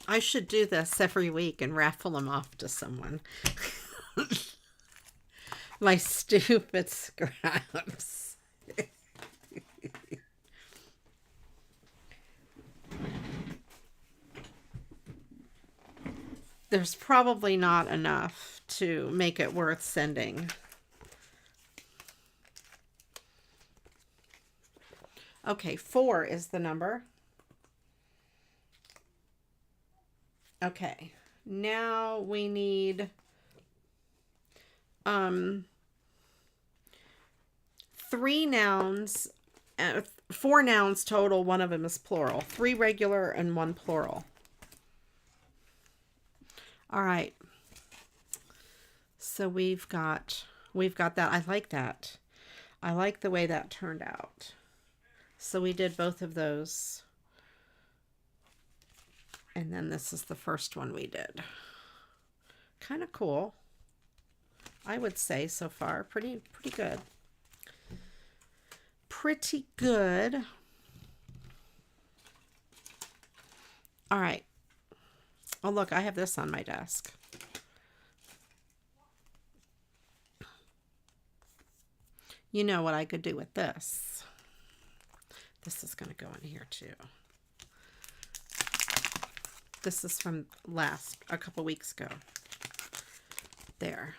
I should do this every week and raffle them off to someone. My stupid scraps. There's probably not enough to make it worth sending. Okay, 4 is the number. Okay, now we need 3 nouns, 4 nouns total. One of them is plural. 3 regular and 1 plural. All right. So we've got that. I like that. I like the way that turned out. So we did both of those. And then this is the first one we did. Kind of cool. I would say so far. Pretty good. Pretty good. All right. Oh, look, I have this on my desk. You know what I could do with this. This is going to go in here too. This is from a couple weeks ago. There.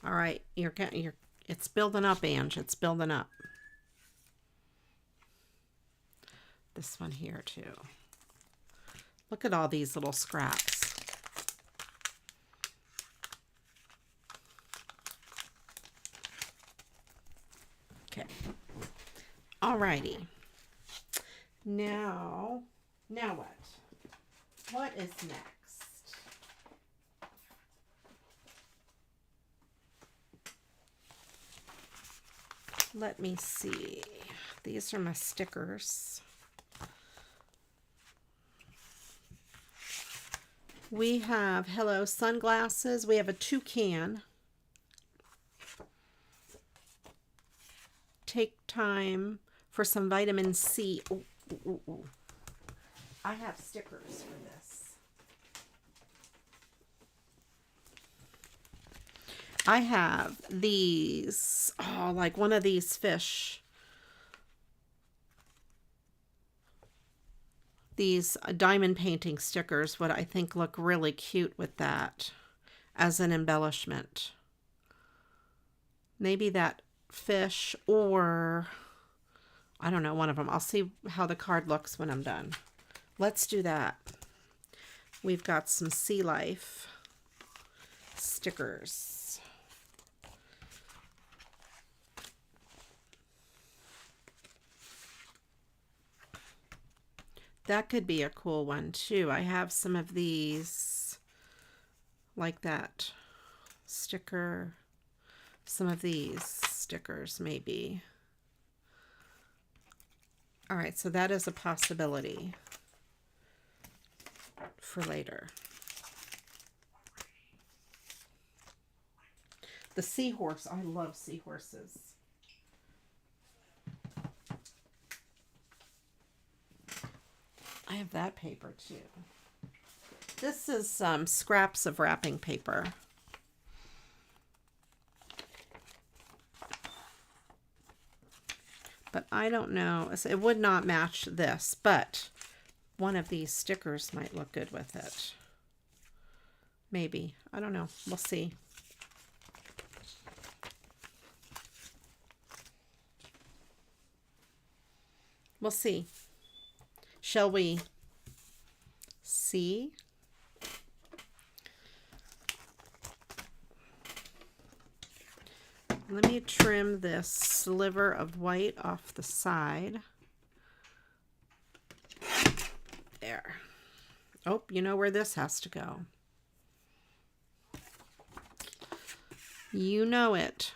All right, it's building up, Ange. It's building up. This one here too. Look at all these little scraps. Okay. All righty. Now Now what? What is next? Let me see. These are my stickers. We have Hello Sunglasses. We have a toucan. Take time for some vitamin C. Ooh, ooh, ooh. I have stickers for this. I have these, oh, like one of these fish. These diamond painting stickers, what I think look really cute with that as an embellishment. Maybe that fish or, I don't know, one of them. I'll see how the card looks when I'm done. Let's do that. We've got some sea life stickers. That could be a cool one too. I have some of these like that sticker. Some of these stickers maybe. All right, so that is a possibility for later. The seahorse, I love seahorses. I have that paper too. This is some scraps of wrapping paper. But I don't know. It would not match this, but one of these stickers might look good with it. Maybe. I don't know. We'll see. We'll see. Shall we see? Let me trim this sliver of white off the side. There. Oh, you know where this has to go. You know it.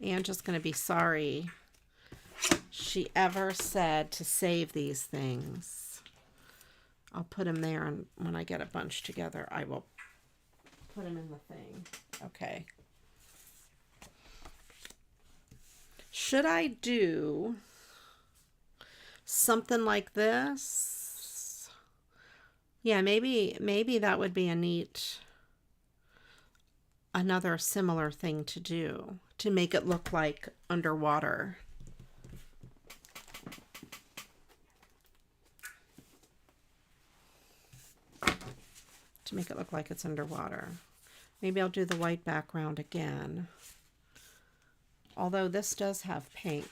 Angela's going to be sorry she ever said to save these things. I'll put them there, and when I get a bunch together, I will put them in the thing. Okay. Should I do something like this? Yeah, maybe that would be a neat, another similar thing to do, to make it look like underwater. To make it look like it's underwater. Maybe I'll do the white background again. Although this does have pink.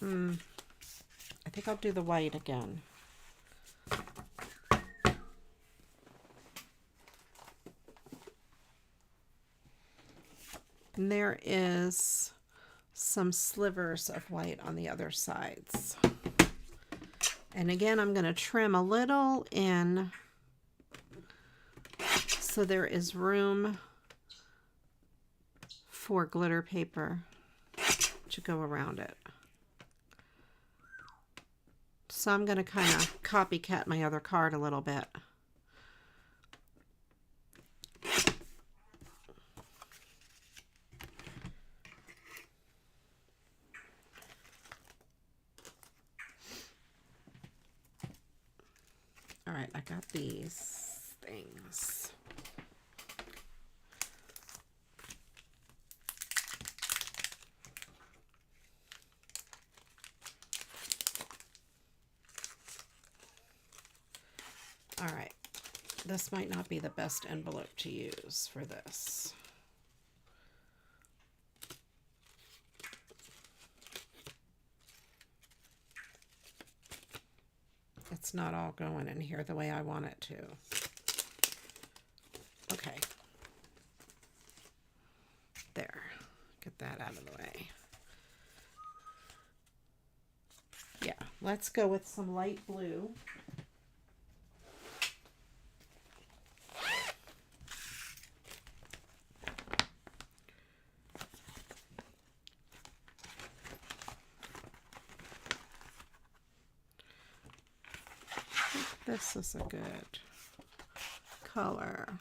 I think I'll do the white again. And there is some slivers of white on the other sides. And again, I'm going to trim a little in so there is room for glitter paper to go around it. So I'm going to kind of copycat my other card a little bit. All right, I got these things. All right, this might not be the best envelope to use for this. It's not all going in here the way I want it to. Okay. that out of the way. Yeah, let's go with some light blue. This is a good color.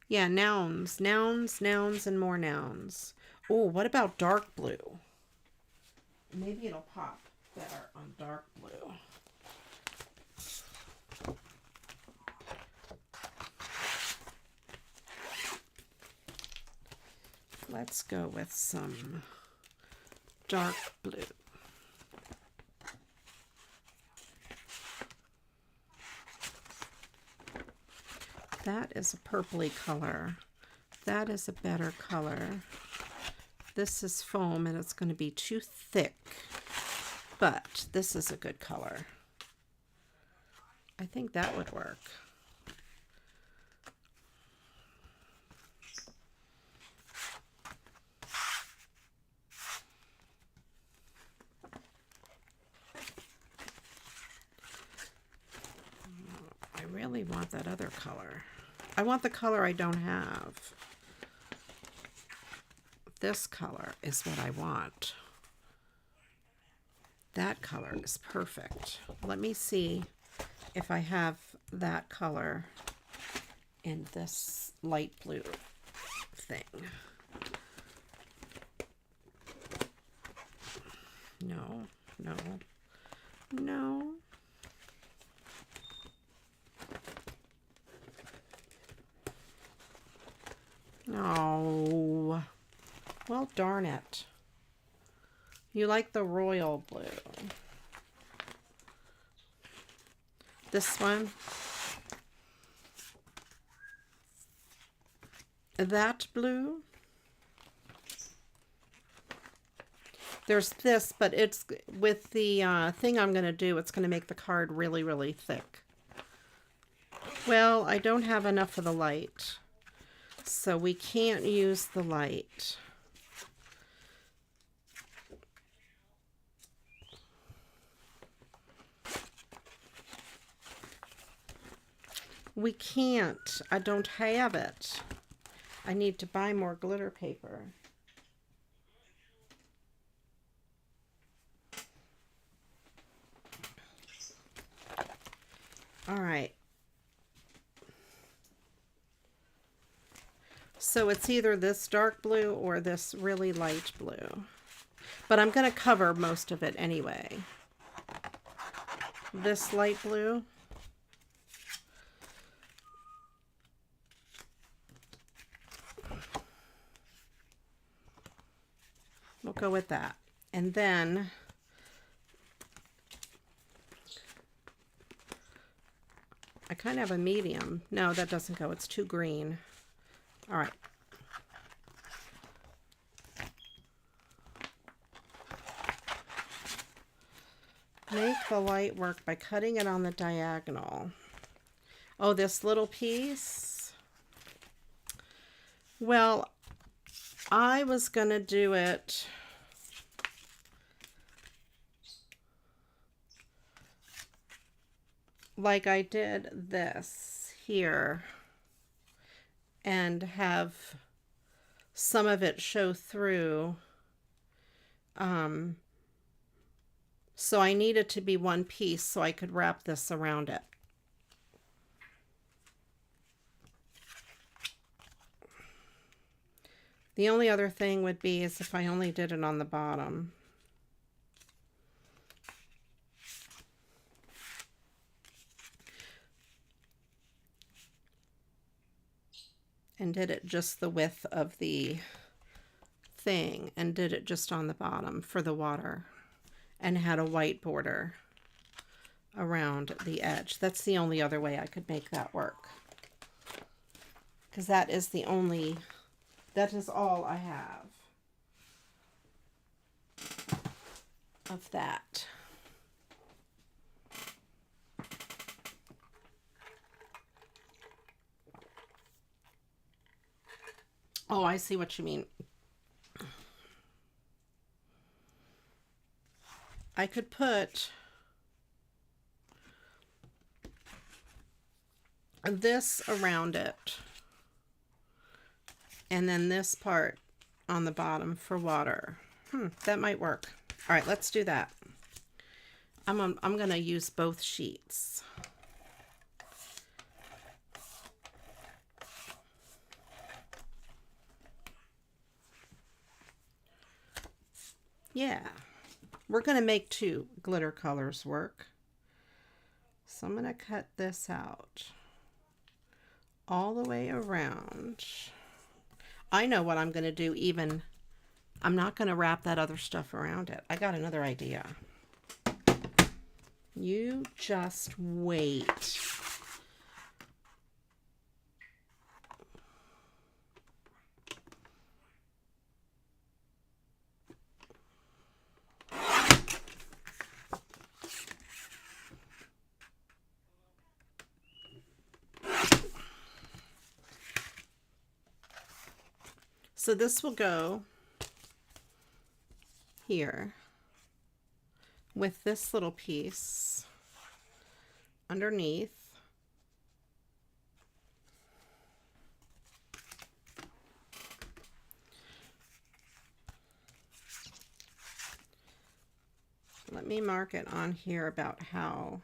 Yeah, nouns, nouns, nouns, and more nouns. Oh, what about dark blue? Maybe it'll pop better on dark blue. Let's go with some dark blue. That is a purpley color. That is a better color. This is foam and it's going to be too thick, but this is a good color. I think that would work. I really want that other color. I want the color I don't have. This color is what I want. That color is perfect. Let me see if I have that color in this light blue thing. No, no, no. No. Well, darn it. You like the royal blue. This one. That blue. There's this, but it's with the thing I'm going to do, it's going to make the card really, really thick. Well, I don't have enough of the light. So we can't use the light. We can't. I don't have it. I need to buy more glitter paper. All right. So it's either this dark blue or this really light blue. But I'm going to cover most of it anyway. This light blue. We'll go with that. And then I kind of have a medium. No, that doesn't go. It's too green. All right. Make the light work by cutting it on the diagonal. Oh, this little piece. Well, I was going to do it like I did this here. And have some of it show through. So I need it to be one piece so I could wrap this around it. The only other thing would be is if I only did it on the bottom. And did it just the width of the thing and did it just on the bottom for the water and had a white border around the edge. That's the only other way I could make that work. Because that is the only, that is all I have of that. Oh, I see what you mean. I could put this around it, and then this part on the bottom for water. That might work. All right, let's do that. I'm going to use both sheets. Yeah, we're going to make 2 glitter colors work. So I'm going to cut this out all the way around. I know what I'm going to do. Even I'm not going to wrap that other stuff around it. I got another idea. You just wait. So this will go here with this little piece underneath. Let me mark it on here about how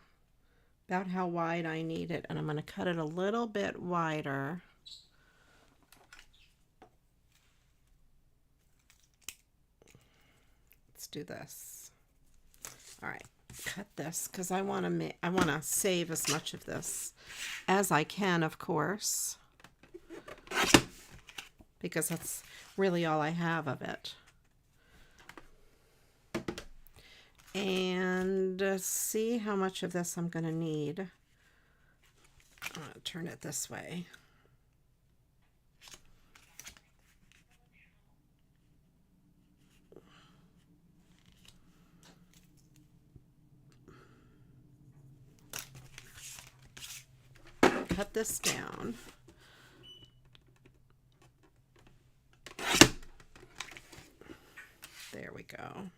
wide I need it, and I'm going to cut it a little bit wider. Let's do this. All right, cut this because I want to save as much of this as I can, of course, because that's really all I have of it. And see how much of this I'm going to need. I'm going to turn it this way. Cut this down. There we go.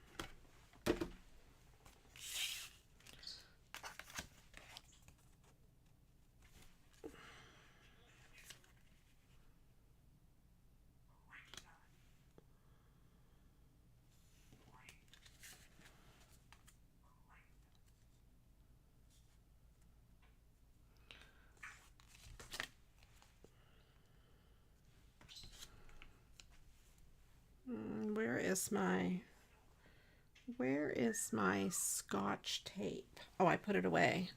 Where is my Scotch tape? Oh, I put it away.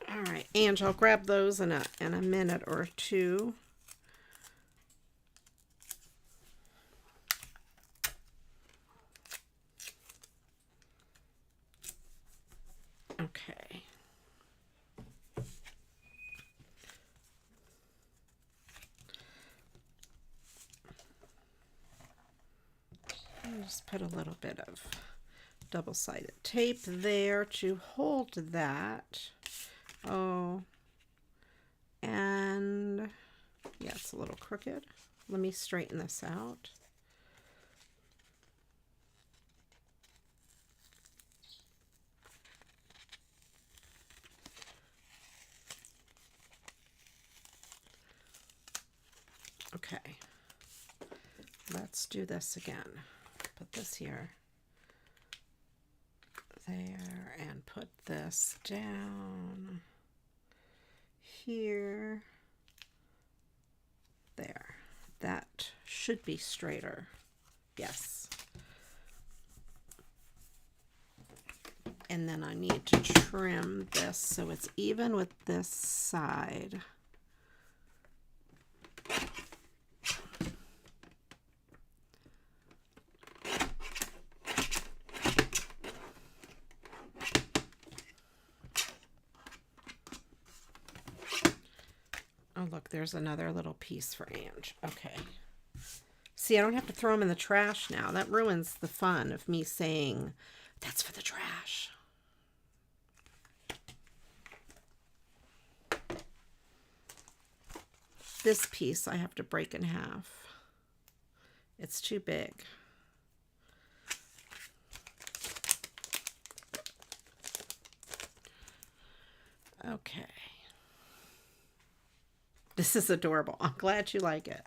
All right, Ange, I'll grab those in a minute or two. Okay. I'll just put a little bit of double-sided tape there to hold that. Oh, and yeah, it's a little crooked. Let me straighten this out. Okay, let's do this again. Put this here, there, and put this down here, there. That should be straighter. Yes. And then I need to trim this so it's even with this side. Oh, look, there's another little piece for Ange. Okay. See, I don't have to throw them in the trash now. That ruins the fun of me saying, that's for the trash. This piece I have to break in half. It's too big. Okay. This is adorable. I'm glad you like it.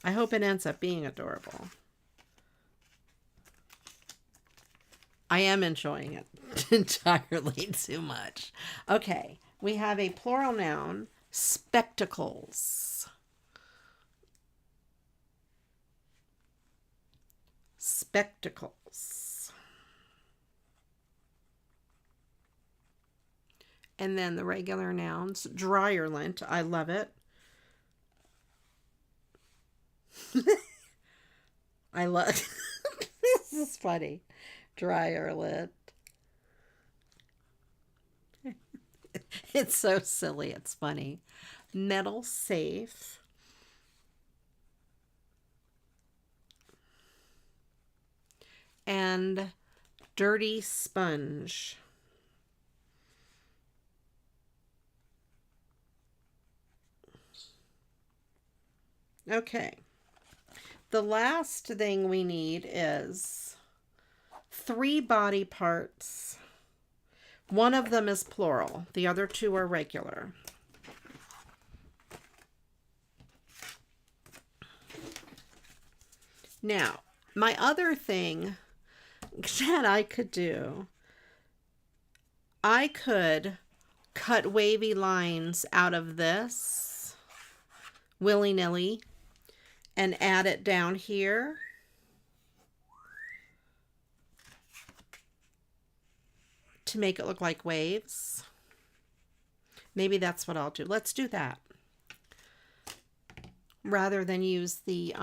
I hope it ends up being adorable. I am enjoying it entirely too much. Okay, we have a plural noun, spectacles. Spectacles. And then the regular nouns, dryer lint. I love it. I love this is funny. Dryer lint. It's so silly. It's funny. Metal safe. And dirty sponge. Okay. The last thing we need is 3 body parts. One of them is plural. The other 2 are regular. Now, my other thing that I could do, I could cut wavy lines out of this willy-nilly and add it down here. To make it look like waves. Maybe that's what I'll do. Let's do that. Rather than use the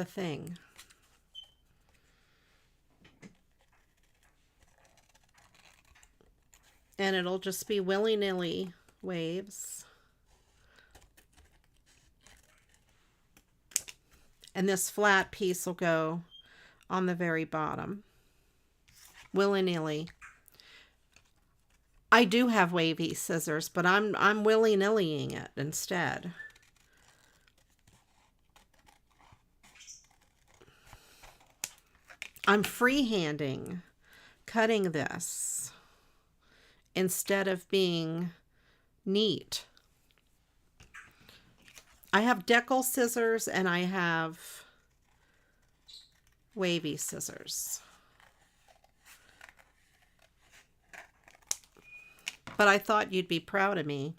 thing. And it'll just be willy-nilly waves. And this flat piece will go on the very bottom. Willy-nilly. I do have wavy scissors, but I'm willy-nillying it instead. I'm freehanding cutting this instead of being neat. I have decal scissors and I have wavy scissors. But I thought you'd be proud of me.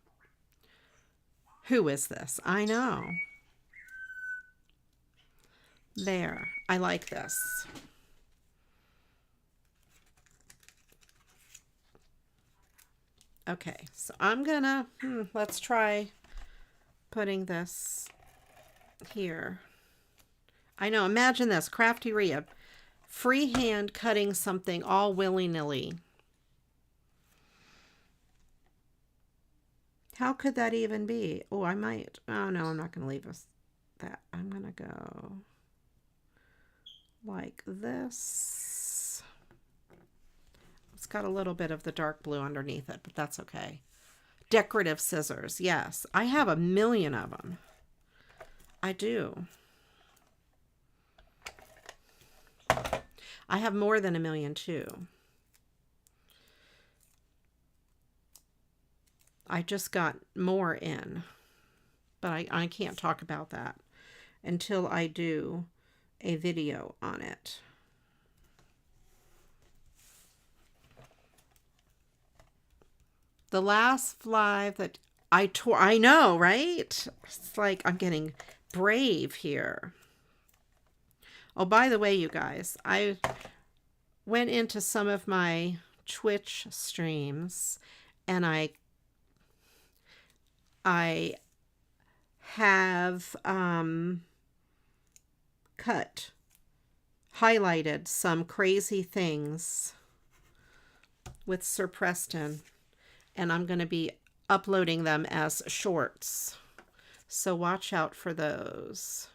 Who is this? I know. There. I like this. Okay, so I'm gonna, let's try putting this here. I know, imagine this, CraftyRia, freehand cutting something all willy-nilly. How could that even be? Oh, I might, oh no, I'm not gonna leave us that. I'm gonna go like this. It's got a little bit of the dark blue underneath it, but that's okay. Decorative scissors, yes. I have a million of them. I do. I have more than a million too. I just got more in, but I can't talk about that until I do a video on it. The last fly that I tore, I know, right? It's like I'm getting brave here. Oh, by the way, you guys, I went into some of my Twitch streams and I have highlighted some crazy things with Sir Preston. And I'm going to be uploading them as shorts. So watch out for those.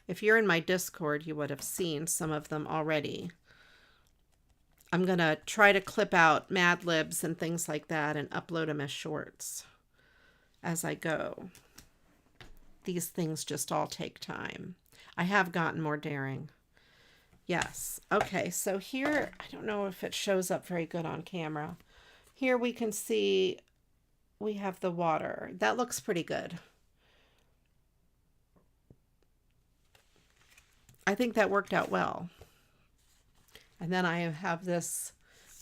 If you're in my Discord, you would have seen some of them already. I'm going to try to clip out Mad Libs and things like that and upload them as shorts as I go. these things just all take time. I have gotten more daring. Yes. Okay, so here, I don't know if it shows up very good on camera. Here we can see we have the water. That looks pretty good. I think that worked out well. And then I have this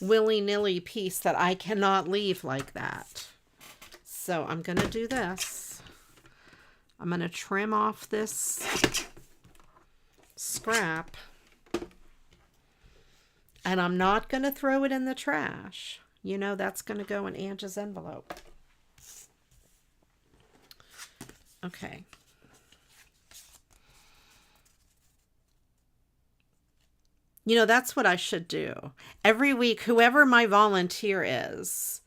willy-nilly piece that I cannot leave like that. So I'm going to do this. I'm going to trim off this scrap. And I'm not going to throw it in the trash. You know, that's going to go in Angie's envelope. Okay. You know, that's what I should do. Every week, whoever my volunteer is,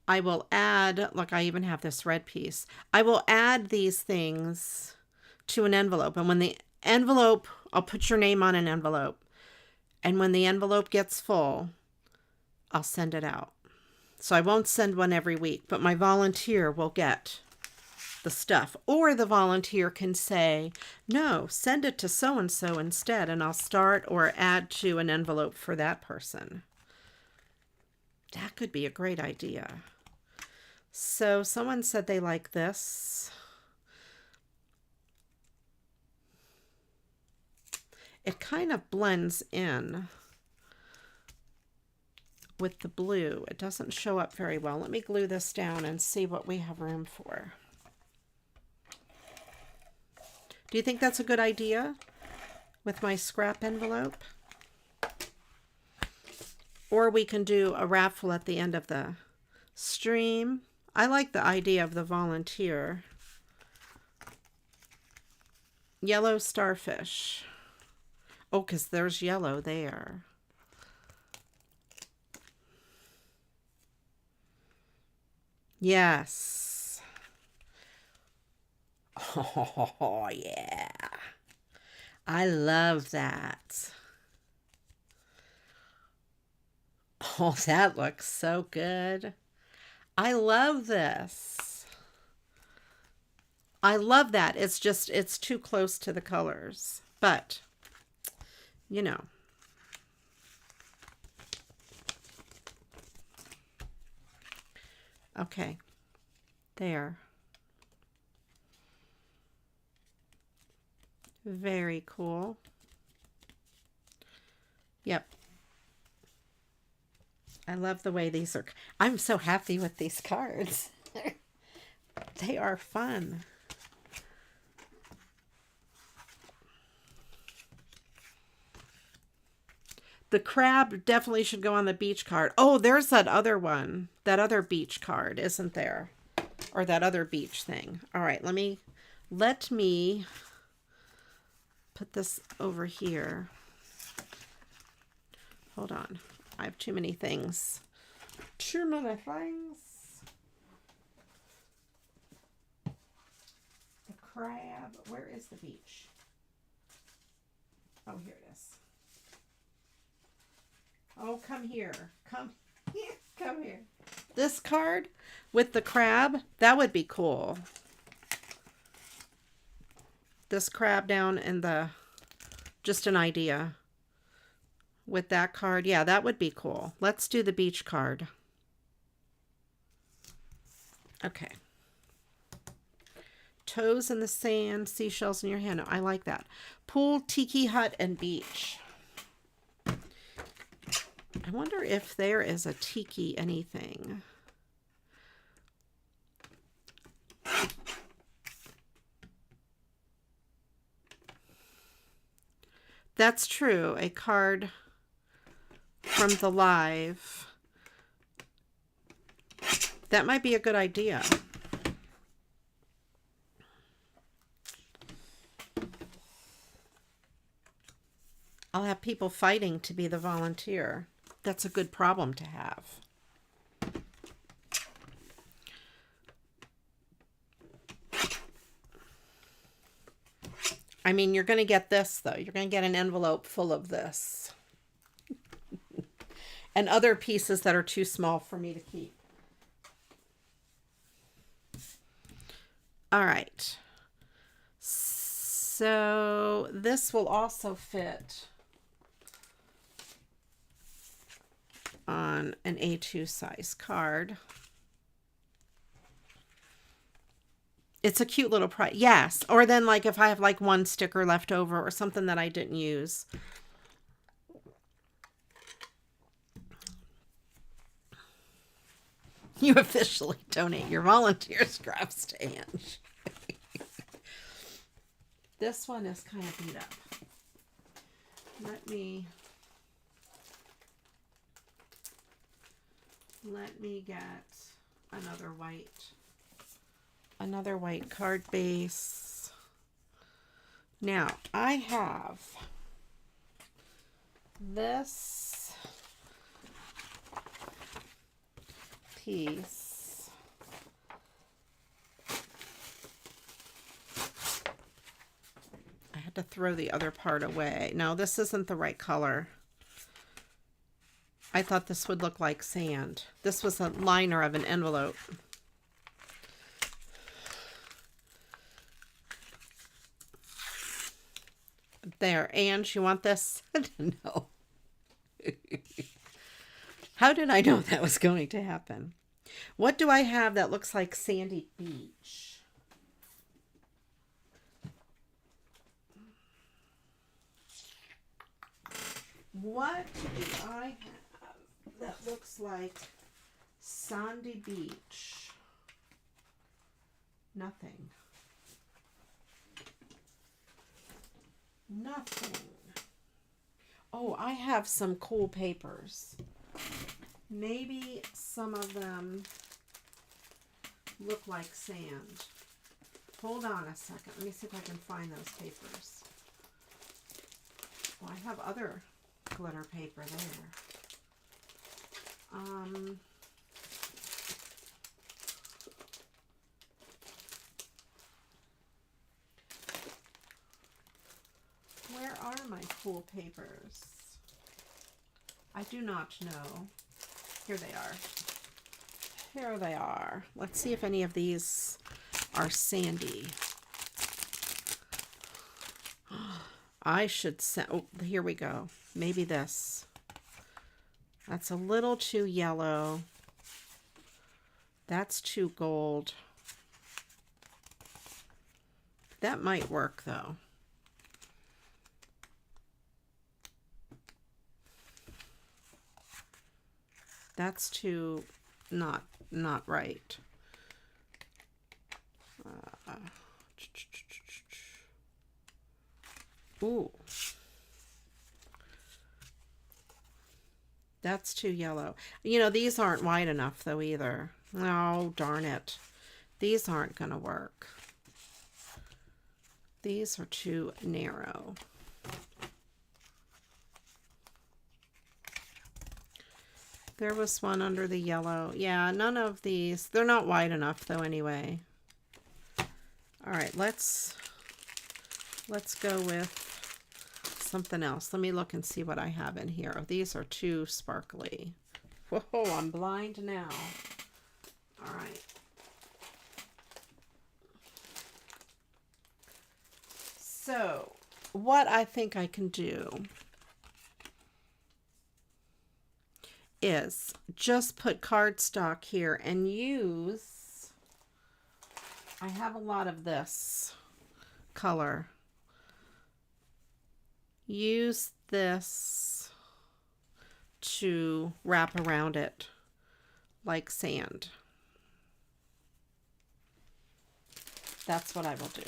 I will add, look, I even have this red piece. I will add these things to an envelope. And when the envelope, I'll put your name on an envelope. And when the envelope gets full, I'll send it out. So I won't send one every week, but my volunteer will get the stuff. Or the volunteer can say, no, send it to so-and-so instead, and I'll start or add to an envelope for that person. That could be a great idea. So someone said they like this. It kind of blends in with the blue. It doesn't show up very well. Let me glue this down and see what we have room for. Do you think that's a good idea with my scrap envelope? Or we can do a raffle at the end of the stream. I like the idea of the volunteer. Yellow starfish. Oh, because there's yellow there. Yes. Oh, yeah. I love that. Oh, that looks so good. I love this. I love that. It's just, it's too close to the colors. But, you know. Okay. There. Very cool. Yep. I love the way these are. I'm so happy with these cards. They are fun. The crab definitely should go on the beach card. Oh, there's that other one. That other beach card, isn't there? Or that other beach thing. All right, let me put this over here. Hold on. I have too many things. Too many things. The crab. Where is the beach? Oh, here it is. Oh, come here. Come here. Come here. This card with the crab, that would be cool. This crab down in the, just an idea. With that card, yeah, that would be cool. Let's do the beach card. Okay. Toes in the sand, seashells in your hand. I like that. Pool, tiki hut, and beach. I wonder if there is a tiki anything. That's true. A card from the live. That might be a good idea. I'll have people fighting to be the volunteer. That's a good problem to have. I mean, you're going to get this, though. You're going to get an envelope full of this. And other pieces that are too small for me to keep. All right. So this will also fit on an A2 size card. It's a cute little prize. Yes. Or then like if I have like one sticker left over or something that I didn't use. You officially donate your volunteer scraps to Ange. This one is kind of beat up. Let me get another white card base. Now I have this piece. I had to throw the other part away. No, this isn't the right color. I thought this would look like sand. This was a liner of an envelope. There, Ange, you want this? No. How did I know that was going to happen? What do I have that looks like sandy beach? What do I have that looks like sandy beach? Nothing. Nothing. Oh, I have some cool papers. Maybe some of them look like sand. Hold on a second. Let me see if I can find those papers. Oh, I have other glitter paper there. Where are my cool papers? I do not know. Here they are. Here they are. Let's see if any of these are sandy. I should send, oh, here we go. Maybe this. That's a little too yellow. That's too gold. That might work though. That's too not right. Ooh. That's too yellow. You know, these aren't wide enough though either. Oh, darn it. These aren't going to work. These are too narrow. There was one under the yellow. Yeah, none of these. They're not wide enough though anyway. All right, let's go with something else. Let me look and see what I have in here. Oh, these are too sparkly. Whoa, I'm blind now. All right. So, what I think I can do is just put cardstock here and use, I have a lot of this color. Use this to wrap around it like sand. That's what I will do.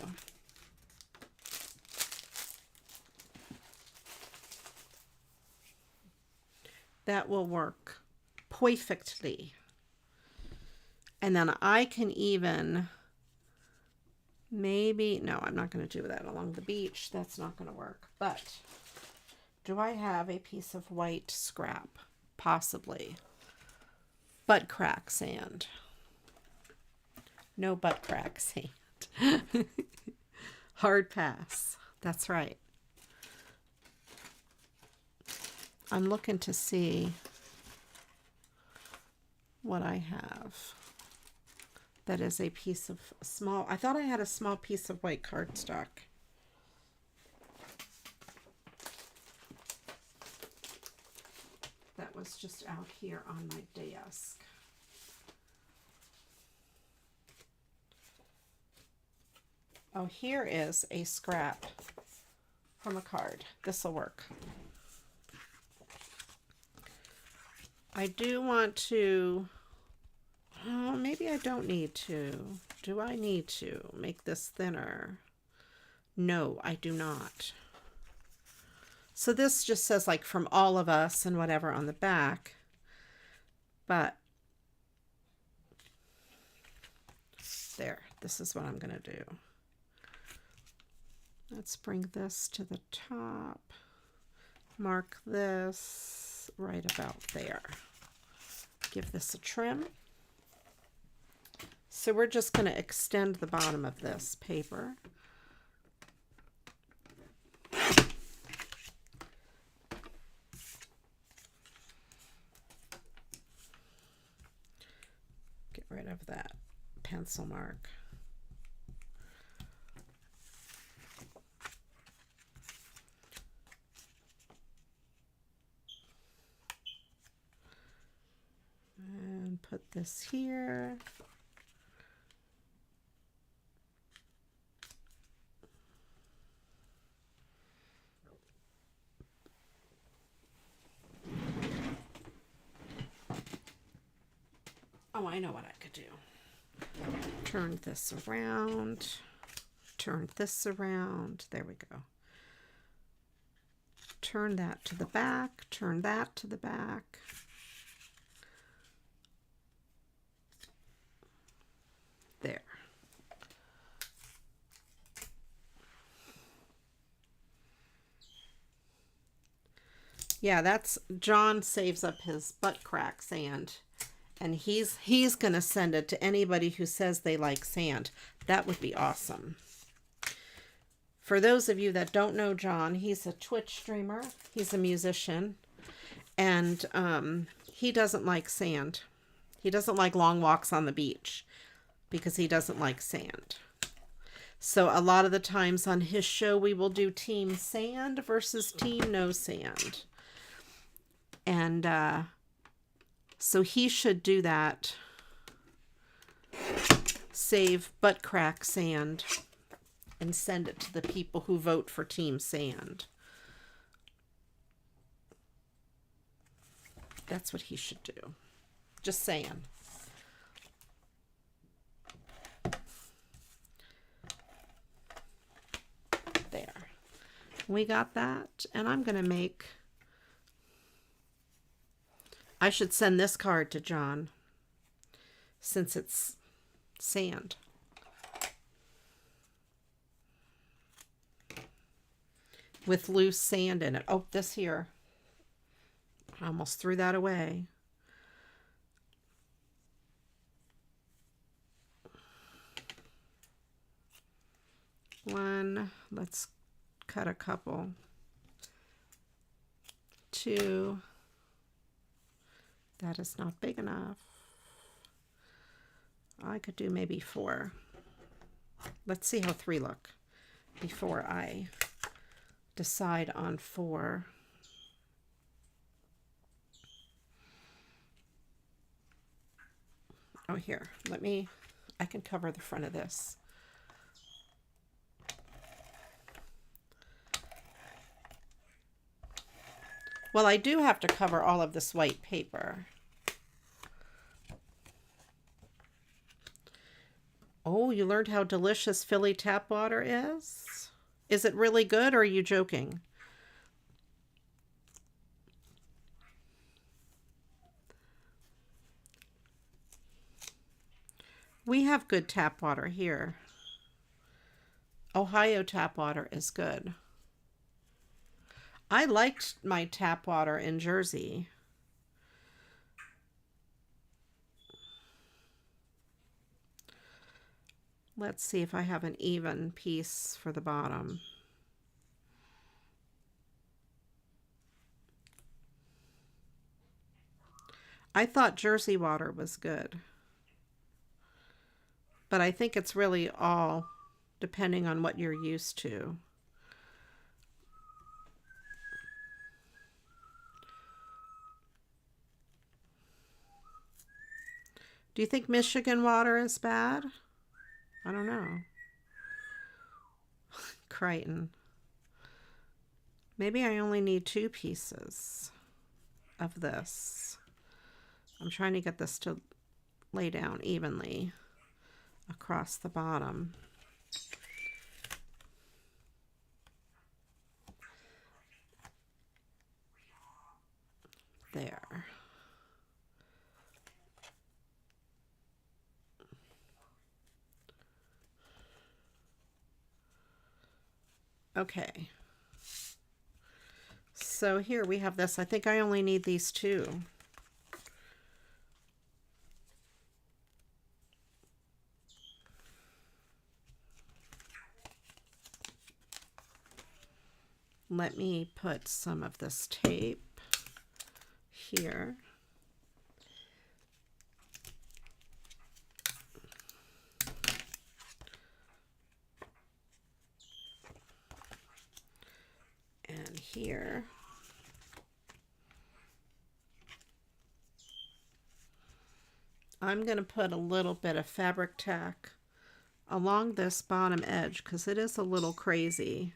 That will work perfectly. And then I can even maybe, no, I'm not going to do that along the beach. That's not going to work. But do I have a piece of white scrap? Possibly. Butt crack sand. No butt crack sand. Hard pass. That's right. I'm looking to see what I have that is a piece of small, I thought I had a small piece of white cardstock. That was just out here on my desk. Oh, here is a scrap from a card. This will work. I do want to, oh, maybe I don't need to. Do I need to make this thinner? No, I do not. So this just says like from all of us and whatever on the back. But there, this is what I'm going to do. Let's bring this to the top. Mark this right about there. Give this a trim. So we're just going to extend the bottom of this paper. Get rid of that pencil mark. And put this here. Oh, I know what I could do. Turn this around. Turn this around. There we go. Turn that to the back. Turn that to the back. There. Yeah, that's John saves up his butt crack sand, and he's going to send it to anybody who says they like sand. That would be awesome. For those of you that don't know John, he's a Twitch streamer. He's a musician, and he doesn't like sand. He doesn't like long walks on the beach because he doesn't like sand. So a lot of the times on his show, we will do team sand versus team no sand. And so he should do that. Save butt crack sand and send it to the people who vote for team sand. That's what he should do. Just saying. There. We got that. And I'm going to make... I should send this card to John since it's sand. With loose sand in it. Oh, this here. I almost threw that away. One, let's cut a couple. Two, that is not big enough. I could do maybe 4. Let's see how 3 look before I decide on 4. Oh, here, I can cover the front of this. Well, I do have to cover all of this white paper. Oh, you learned how delicious Philly tap water is? Is it really good, or are you joking? We have good tap water here. Ohio tap water is good. I liked my tap water in Jersey. Let's see if I have an even piece for the bottom. I thought Jersey water was good. But I think it's really all depending on what you're used to. Do you think Michigan water is bad? I don't know. Crichton. Maybe I only need 2 pieces of this. I'm trying to get this to lay down evenly across the bottom. There. Okay. So here we have this. I think I only need these 2. Let me put some of this tape here. And here. I'm going to put a little bit of fabric tack along this bottom edge because it is a little crazy.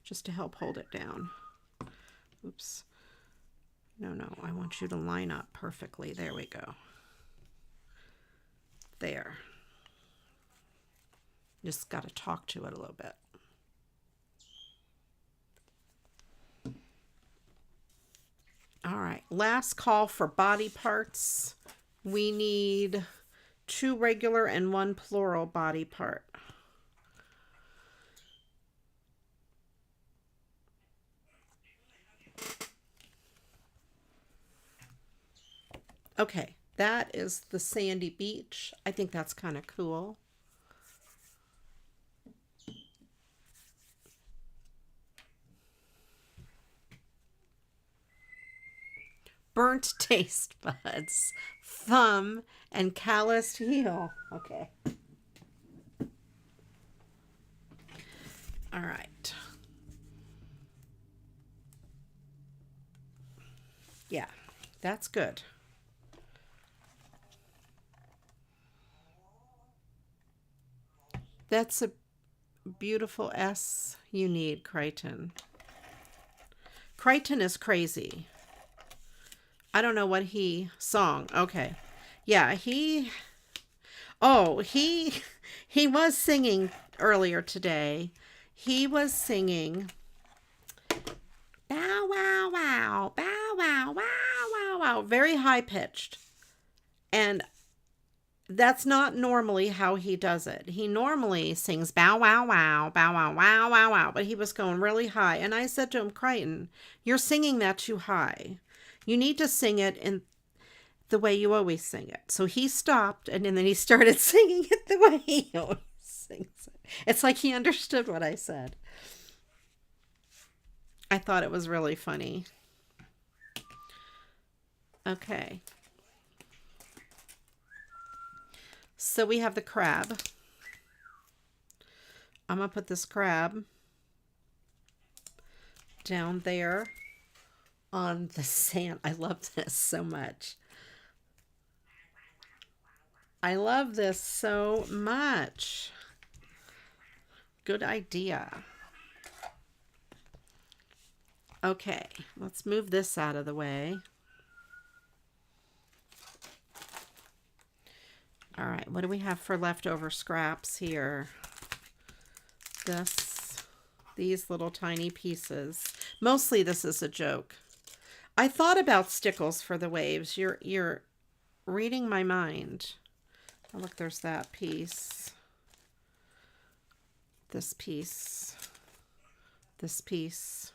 Just to help hold it down. Oops. No, I want you to line up perfectly. There we go. There. Just got to talk to it a little bit. All right, last call for body parts. We need 2 regular and 1 plural body part. Okay, that is the sandy beach. I think that's kind of cool. Burnt taste buds, thumb, and calloused heel. Okay. All right. Yeah, that's good. That's a beautiful S you need, Crichton. Crichton is crazy. I don't know what he song. Okay. Yeah, he was singing earlier today. He was singing bow wow wow, bow wow wow wow wow, very high pitched. And that's not normally how he does it. He normally sings bow wow wow, bow wow wow wow wow, but he was going really high. And I said to him, Crichton, you're singing that too high. You need to sing it in the way you always sing it. So he stopped and then he started singing it the way he always sings it. It's like he understood what I said. I thought it was really funny. Okay. So we have the crab. I'm going to put this crab down there on the sand. I love this so much. I love this so much. Good idea. Okay, let's move this out of the way. All right, what do we have for leftover scraps here? These little tiny pieces. Mostly this is a joke. I thought about stickles for the waves. You're reading my mind. Oh, look, there's that piece. This piece. This piece.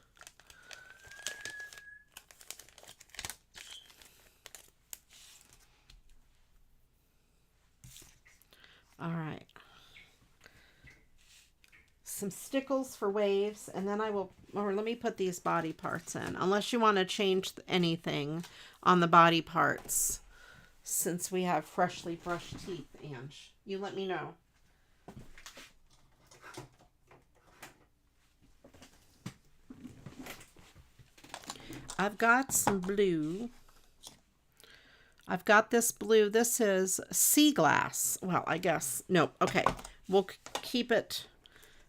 All right. Some stickles for waves, and then I will, or let me put these body parts in, unless you want to change anything on the body parts. since we have freshly brushed teeth, Ange. You let me know. I've got some blue. I've got this blue. This is sea glass. Well, I guess. No, okay. We'll keep it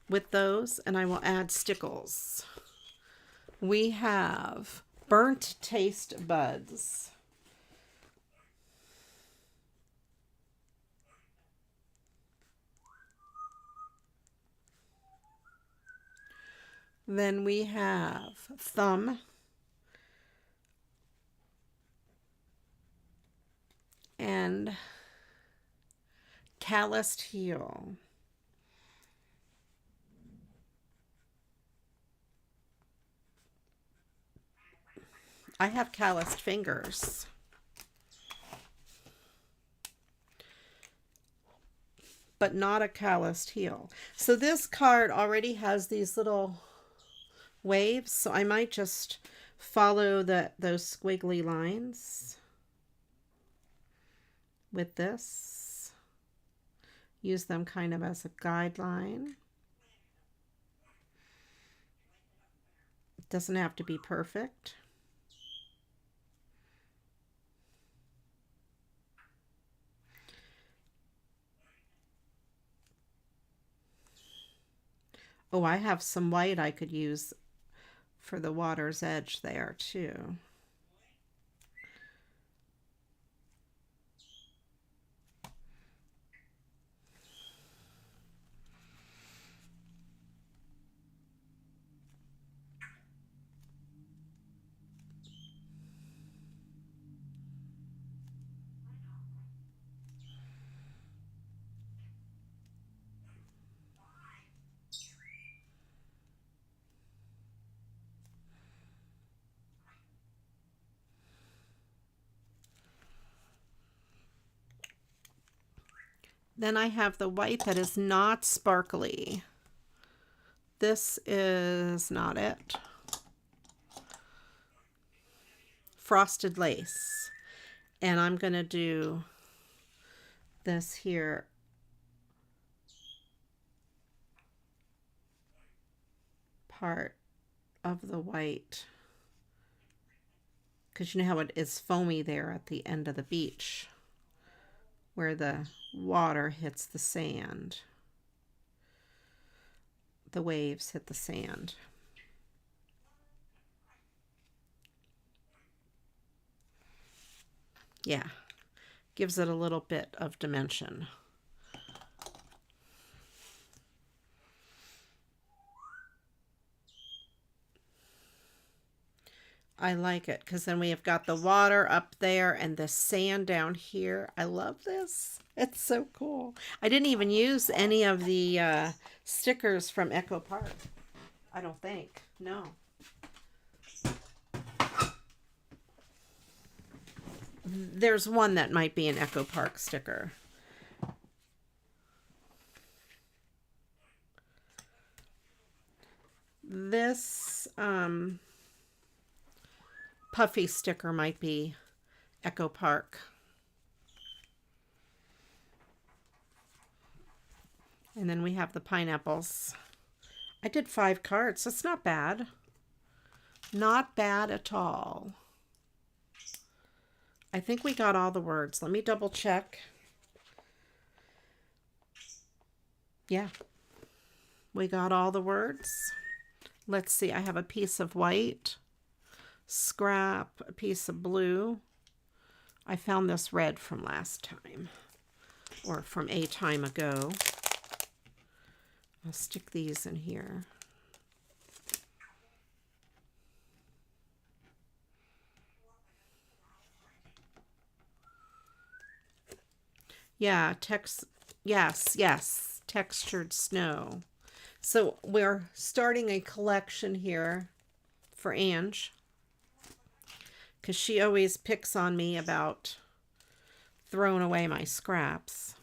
with those, and I will add stickles. We have burnt taste buds. Then we have thumb. And calloused heel. I have calloused fingers. But not a calloused heel. So this card already has these little waves, so I might just follow those squiggly lines with this. Use them kind of as a guideline. It doesn't have to be perfect. Oh, I have some white I could use for the water's edge there too. Then I have the white that is not sparkly. This is not it. Frosted lace. And I'm going to do this here. Part of the white. Because you know how it is foamy there at the end of the beach, where the water hits the sand. The waves hit the sand. Yeah, gives it a little bit of dimension. I like it because then we have got the water up there and the sand down here. I love this. It's so cool. I didn't even use any of the stickers from Echo Park. I don't think. No. There's one that might be an Echo Park sticker. This puffy sticker might be Echo Park. And then we have the pineapples. I did 5 cards. That's not bad. Not bad at all. I think we got all the words. Let me double check. Yeah. We got all the words. Let's see. I have a piece of white. Scrap, a piece of blue. I found this red from last time, or from a time ago. I'll stick these in here. Yeah, yes, textured snow. So we're starting a collection here for Ange, because she always picks on me about throwing away my scraps.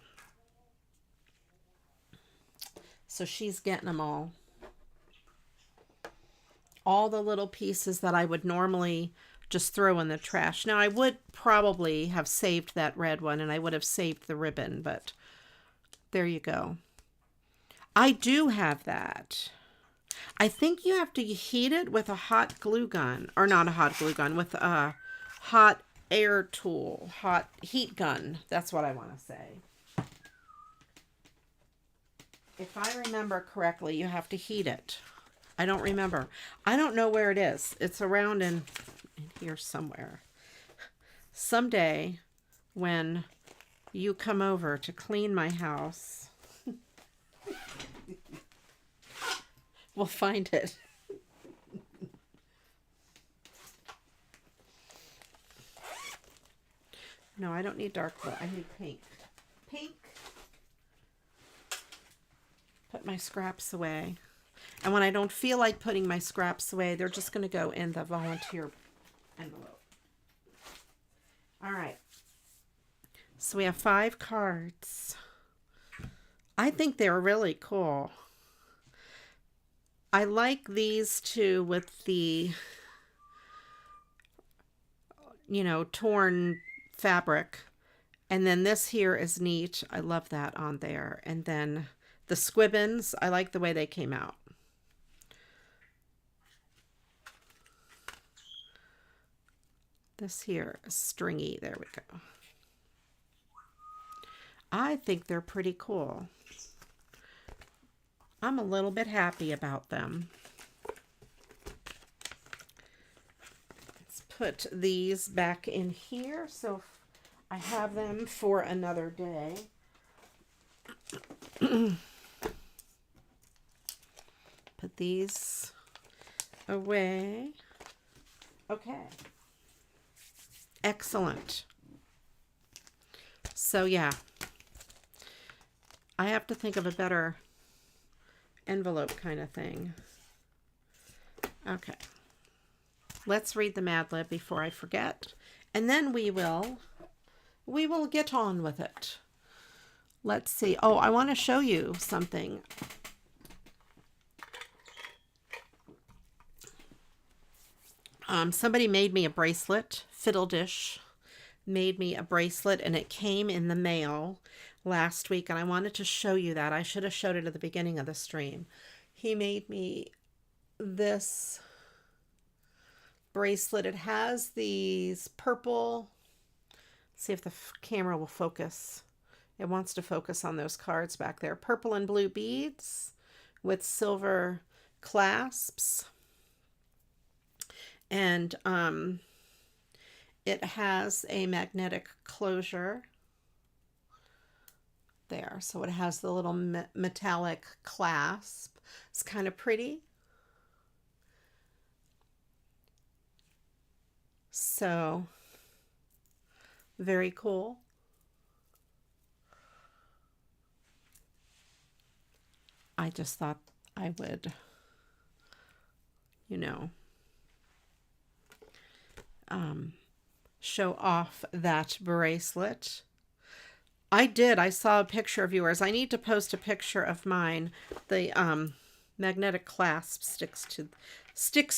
So she's getting them all. All the little pieces that I would normally just throw in the trash. Now, I would probably have saved that red one, and I would have saved the ribbon, but there you go. I do have that. I think you have to heat it with a hot glue gun, or not a hot glue gun, with a hot air tool, hot heat gun. That's what I want to say. If I remember correctly, you have to heat it. I don't remember. I don't know where it is. It's around in here somewhere. Someday, when you come over to clean my house, we'll find it. No, I don't need dark blue. I need pink. Pink. Put my scraps away. And when I don't feel like putting my scraps away, they're just going to go in the volunteer envelope. All right. So we have 5 cards. I think they're really cool. I like these two with the, you know, torn fabric. And then this here is neat. I love that on there. And then the squibbins, I like the way they came out. This here is stringy. There we go. I think they're pretty cool. I'm a little bit happy about them. Let's put these back in here so I have them for another day. Put these away. Okay. Excellent. So yeah, I have to think of a better envelope kind of thing. Okay. Let's read the Mad Lib before I forget. And then we will get on with it. Let's see. Oh, I want to show you something. Somebody made me a bracelet. Fiddle Dish made me a bracelet, and it came in the mail last week, and I wanted to show you that. I should have showed it at the beginning of the stream. He made me this bracelet. It has these purple, see if the camera will focus. It wants to focus on those cards back there. Purple and blue beads with silver clasps. And it has a magnetic closure there. So it has the little metallic clasp. It's kind of pretty. So very cool. I just thought I would, you know, show off that bracelet. I saw a picture of yours. I need to post a picture of mine. The magnetic clasp sticks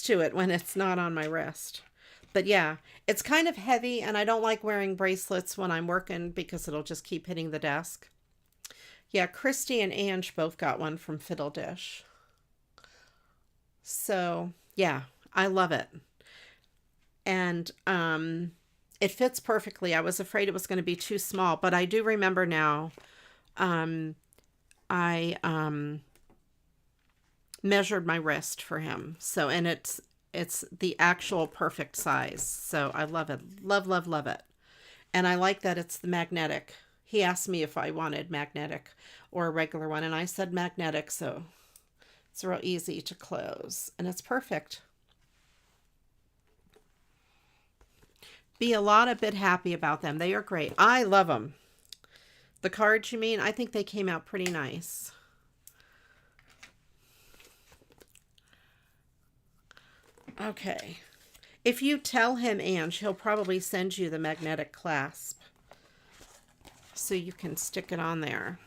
to it when it's not on my wrist. But yeah, it's kind of heavy, and I don't like wearing bracelets when I'm working because it'll just keep hitting the desk. Yeah, Christy and Ange both got one from Fiddle Dish. So yeah, I love it. And it fits perfectly. I was afraid it was going to be too small, but I do remember now I measured my wrist for him. So, and it's the actual perfect size. So I love it. Love, love, love it. And I like that it's the magnetic. He asked me if I wanted magnetic or a regular one, and I said magnetic, so it's real easy to close. And it's perfect. Be a bit happy about them. They are great. I love them. The cards, you mean? I think they came out pretty nice. Okay. If you tell him, Ange, he'll probably send you the magnetic clasp so you can stick it on there.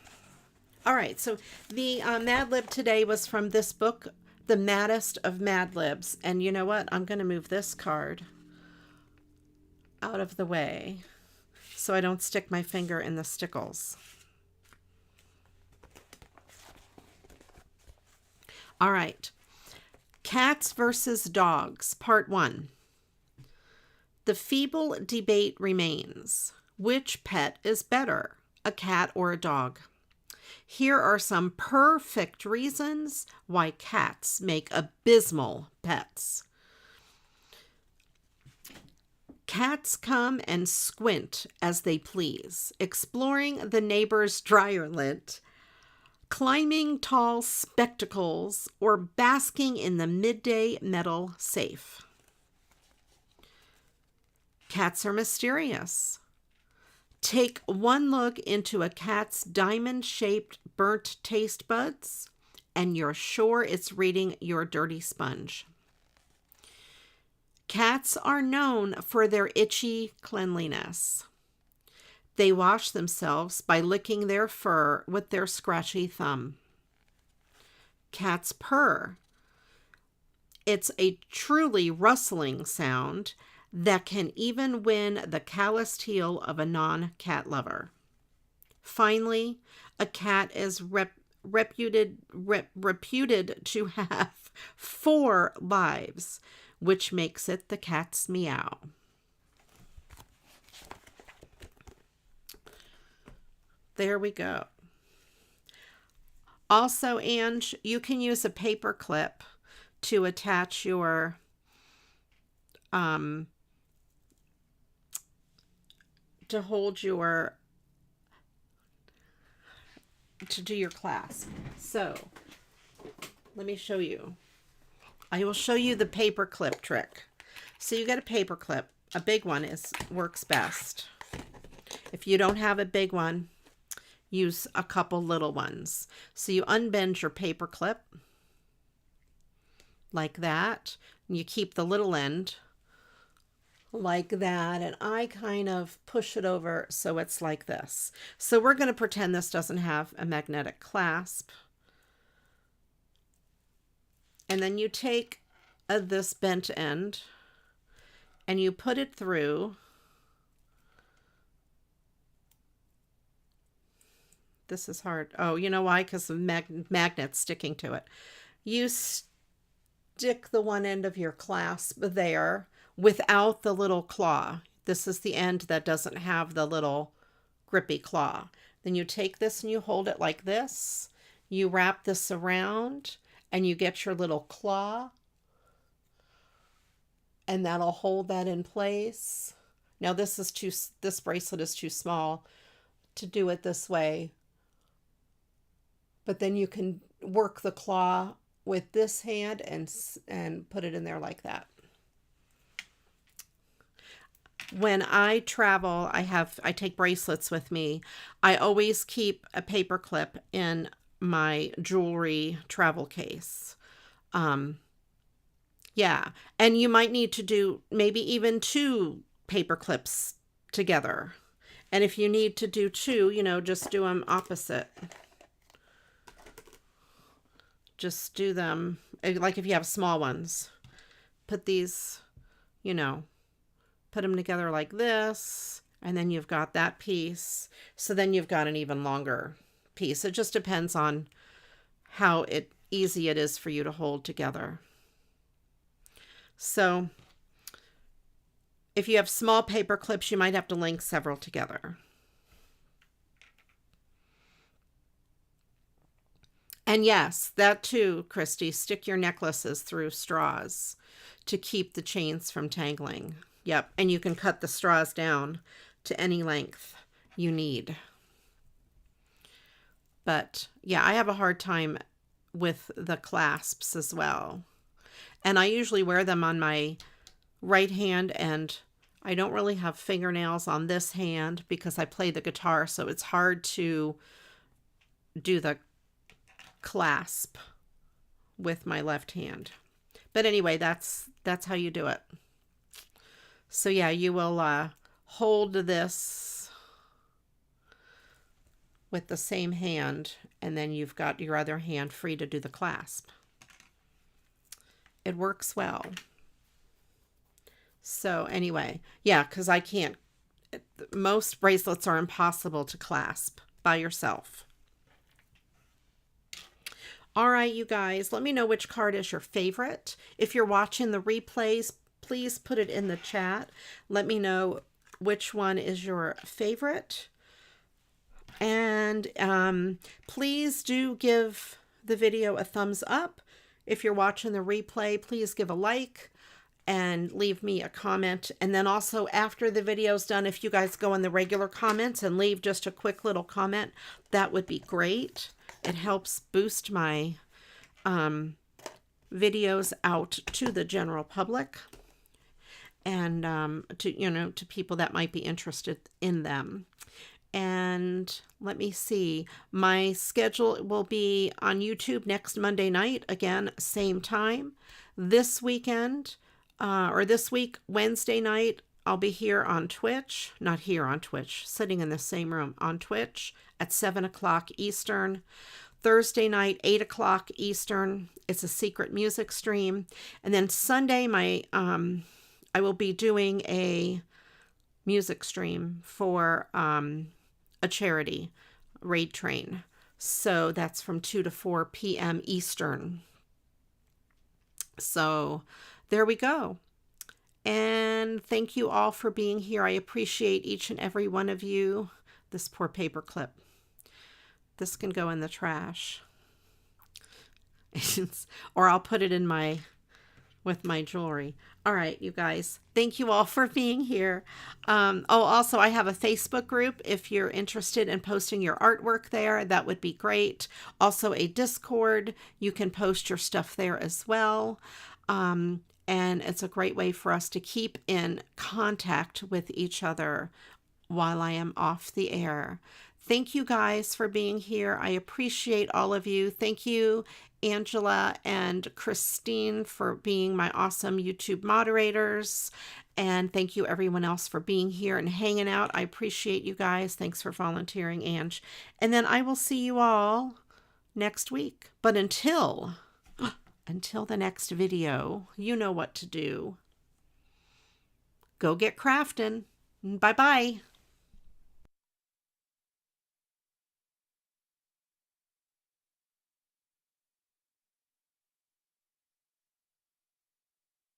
All right. So the Mad Lib today was from this book, The Maddest of Mad Libs. And you know what? I'm going to move this card out of the way so I don't stick my finger in the stickles. All right. Cats versus dogs, part 1. The feeble debate remains. Which pet is better, a cat or a dog? Here are some perfect reasons why cats make abysmal pets. Cats come and squint as they please, exploring the neighbor's dryer lint, climbing tall spectacles, or basking in the midday metal safe. Cats are mysterious. Take one look into a cat's diamond-shaped burnt taste buds, and you're sure it's reading your dirty sponge. Cats are known for their itchy cleanliness. They wash themselves by licking their fur with their scratchy thumb. Cats purr. It's a truly rustling sound that can even win the calloused heel of a non-cat lover. Finally, a cat is reputed to have 4 lives, which makes it the cat's meow. There we go. Also, Ange, you can use a paper clip to attach your to hold your to do your clasp. So let me show you. I will show you the paper clip trick. So you get a paper clip. A big one works best. If you don't have a big one, use a couple little ones. So you unbend your paper clip like that, and you keep the little end like that, and I kind of push it over so it's like this. So we're going to pretend this doesn't have a magnetic clasp. And then you take this bent end and you put it through. This is hard. Oh, you know why? Because the magnet's sticking to it. You stick the one end of your clasp there without the little claw. This is the end that doesn't have the little grippy claw. Then you take this and you hold it like this. You wrap this around and you get your little claw, and that'll hold that in place. Now this bracelet is too small to do it this way, but then you can work the claw with this hand and put it in there like that. When I travel, I take bracelets with me. I always keep a paper clip in my jewelry travel case. Yeah, and you might need to do maybe even 2 paper clips together. And if you need to do 2, just do them opposite. Just do them, like if you have small ones, put these, put them together like this, and then you've got that piece. So then you've got an even longer piece. It just depends on how easy it is for you to hold together. So if you have small paper clips, you might have to link several together. And yes, that too, Christy, stick your necklaces through straws to keep the chains from tangling. Yep, and you can cut the straws down to any length you need. But yeah, I have a hard time with the clasps as well. And I usually wear them on my right hand, and I don't really have fingernails on this hand because I play the guitar, so it's hard to do the clasp with my left hand. But anyway, that's how you do it. So yeah, you will hold this with the same hand, and then you've got your other hand free to do the clasp. It works well. So anyway, yeah, because I can't, most bracelets are impossible to clasp by yourself. All right, you guys, let me know which card is your favorite. If you're watching the replays, please put it in the chat. Let me know which one is your favorite. And please do give the video a thumbs up. If you're watching the replay, please give a like and leave me a comment. And then also after the video's done, if you guys go in the regular comments and leave just a quick little comment, that would be great. It helps boost my videos out to the general public and to people that might be interested in them. And let me see, my schedule will be on YouTube next Monday night, again, same time. This weekend, or this week, Wednesday night, I'll be here on Twitch, not here on Twitch, sitting in the same room on Twitch at 7 o'clock Eastern. Thursday night, 8 o'clock Eastern. It's a secret music stream. And then Sunday, I will be doing a music stream for a charity, Raid Train. So that's from 2 to 4 p.m. Eastern. So there we go. And thank you all for being here. I appreciate each and every one of you. This poor paper clip. This can go in the trash. Or I'll put it in with my jewelry. All right, you guys. Thank you all for being here. Also, I have a Facebook group. If you're interested in posting your artwork there, that would be great. Also, a Discord. You can post your stuff there as well. And it's a great way for us to keep in contact with each other while I am off the air. Thank you guys for being here. I appreciate all of you. Thank you, Angela and Christine, for being my awesome YouTube moderators. And thank you everyone else for being here and hanging out. I appreciate you guys. Thanks for volunteering, Ange. And then I will see you all next week. But until the next video, you know what to do. Go get crafting. Bye-bye.